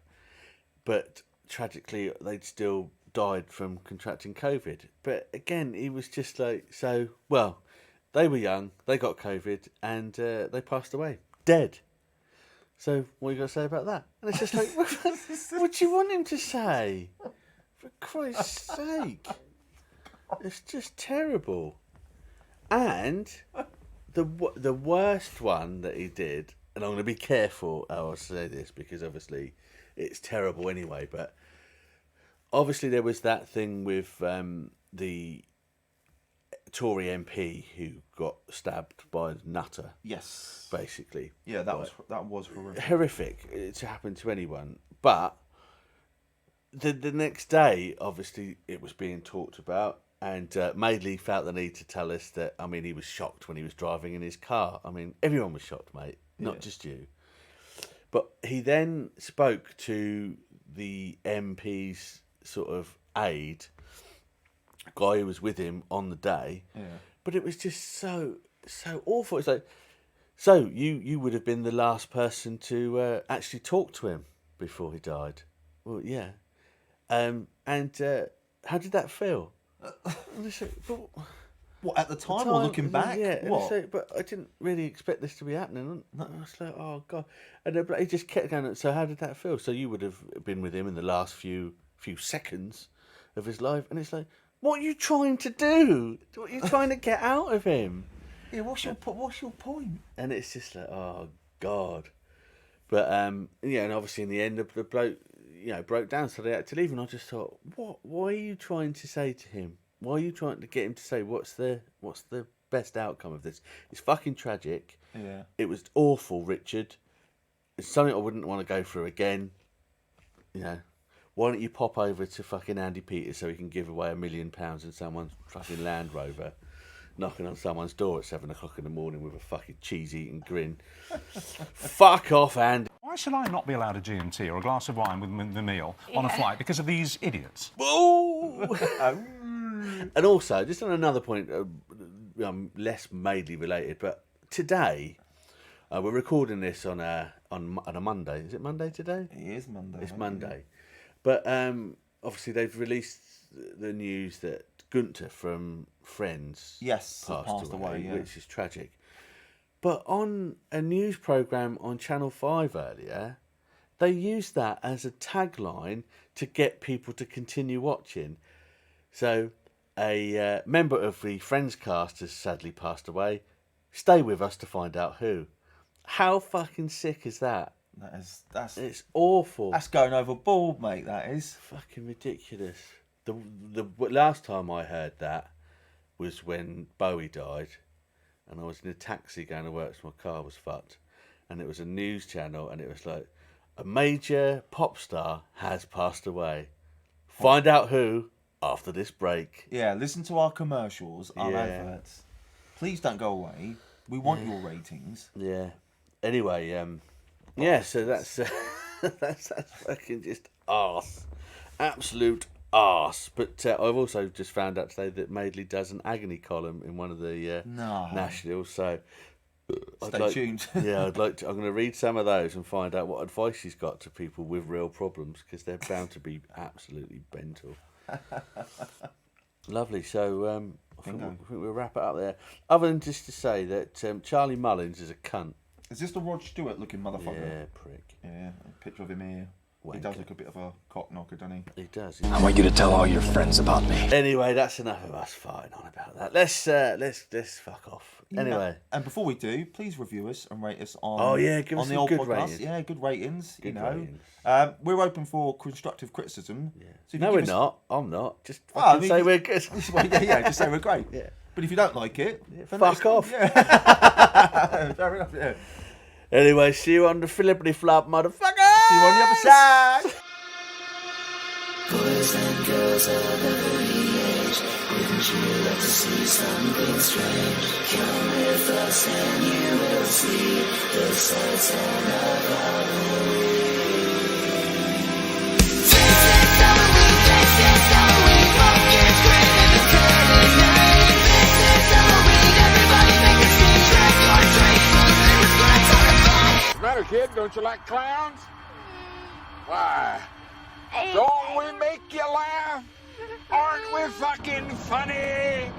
but tragically they'd still died from contracting COVID. But again, he was just like, they were young, they got COVID, and they passed away, dead. So what are you got to say about that? And it's just like, what do you want him to say? For Christ's sake. It's just terrible. And the worst one that he did and I'm going to be careful how I say this because obviously it's terrible anyway, but obviously there was that thing with the Tory MP who got stabbed by a nutter. Yes. Basically. Yeah, that was horrific. Horrific to happen to anyone. But the next day, obviously, it was being talked about, and Madeley felt the need to tell us that, I mean, he was shocked when he was driving in his car. I mean, everyone was shocked, mate, not just you. But he then spoke to the MP's sort of aide, guy who was with him on the day, but it was just so awful. It's like, so you would have been the last person to actually talk to him before he died. Well, yeah. And how did that feel? What, at the time or looking back? Yeah. What? But I didn't really expect this to be happening. I was like, oh God. And he just kept going, so how did that feel? So you would have been with him in the last few seconds of his life. And it's like, what are you trying to do? What are you trying to get out of him? Yeah, what's your point? And it's just like, oh God. But yeah, and obviously in the end the bloke, broke down, so they had to leave. And I just thought, why are you trying to say to him? Why are you trying to get him to say what's the best outcome of this? It's fucking tragic. Yeah. It was awful, Richard. It's something I wouldn't want to go through again. Why don't you pop over to fucking Andy Peters so he can give away £1 million in someone's fucking Land Rover, knocking on someone's door at 7 o'clock in the morning with a fucking cheese-eating grin. Fuck off, Andy. Why should I not be allowed a G&T or a glass of wine with the meal on a flight because of these idiots? Whoa! And also, just on another point, less Madeley related, but today we're recording this on a Monday. Is it Monday today? It is Monday. It's Monday. But obviously they've released the news that Gunter from Friends passed away, which is tragic. But on a news programme on Channel 5 earlier, they used that as a tagline to get people to continue watching. So a member of the Friends cast has sadly passed away. Stay with us to find out who. How fucking sick is that? It's awful. That's going overboard, mate. That is fucking ridiculous. The last time I heard that was when Bowie died, and I was in a taxi going to work, so my car was fucked, and it was a news channel, and it was like, a major pop star has passed away. Find out who after this break. Yeah, listen to our commercials, our adverts. Please don't go away. We want your ratings. Yeah. Anyway, yeah, so that's that's fucking just arse, absolute arse. But I've also just found out today that Madeley does an agony column in one of the nationals. So stay tuned. Yeah, I'm going to read some of those and find out what advice she's got to people with real problems, because they're bound to be absolutely mental. Lovely. So I think we'll wrap it up there. Other than just to say that Charlie Mullins is a cunt. Is this the Rod Stewart looking motherfucker? Yeah, prick. Yeah, a picture of him here. Wanker. He does look a bit of a cock knocker, doesn't he? He does. I want you to tell all your friends about me. Anyway, that's enough of us farting on about that. Let's fuck off. Anyway, and before we do, please review us and rate us on. Oh yeah, give us on the some old good podcast. ratings. Yeah, good ratings. Good you know, ratings. We're open for constructive criticism. Yeah. So if No, you we're give us- not. I'm not. Just Well, I fucking mean, say just- we're good. Well, yeah, just say we're great. Yeah. But if you don't like it, then Fuck that's- off. Yeah. Fair enough. Yeah. Anyway, see you on the flippity flop, motherfucker. See you on the other side. Boys and girls of every age, wouldn't you like to see something strange? Come with us and you will see the sights and of Halloween. This is Halloween, pumpkin screaming the killing night. This is Halloween, everybody make a scene. Trick or treat, the neighbors gonna terrify. What's the matter, kid? Don't you like clowns? Why? Don't we make you laugh? Aren't we fucking funny?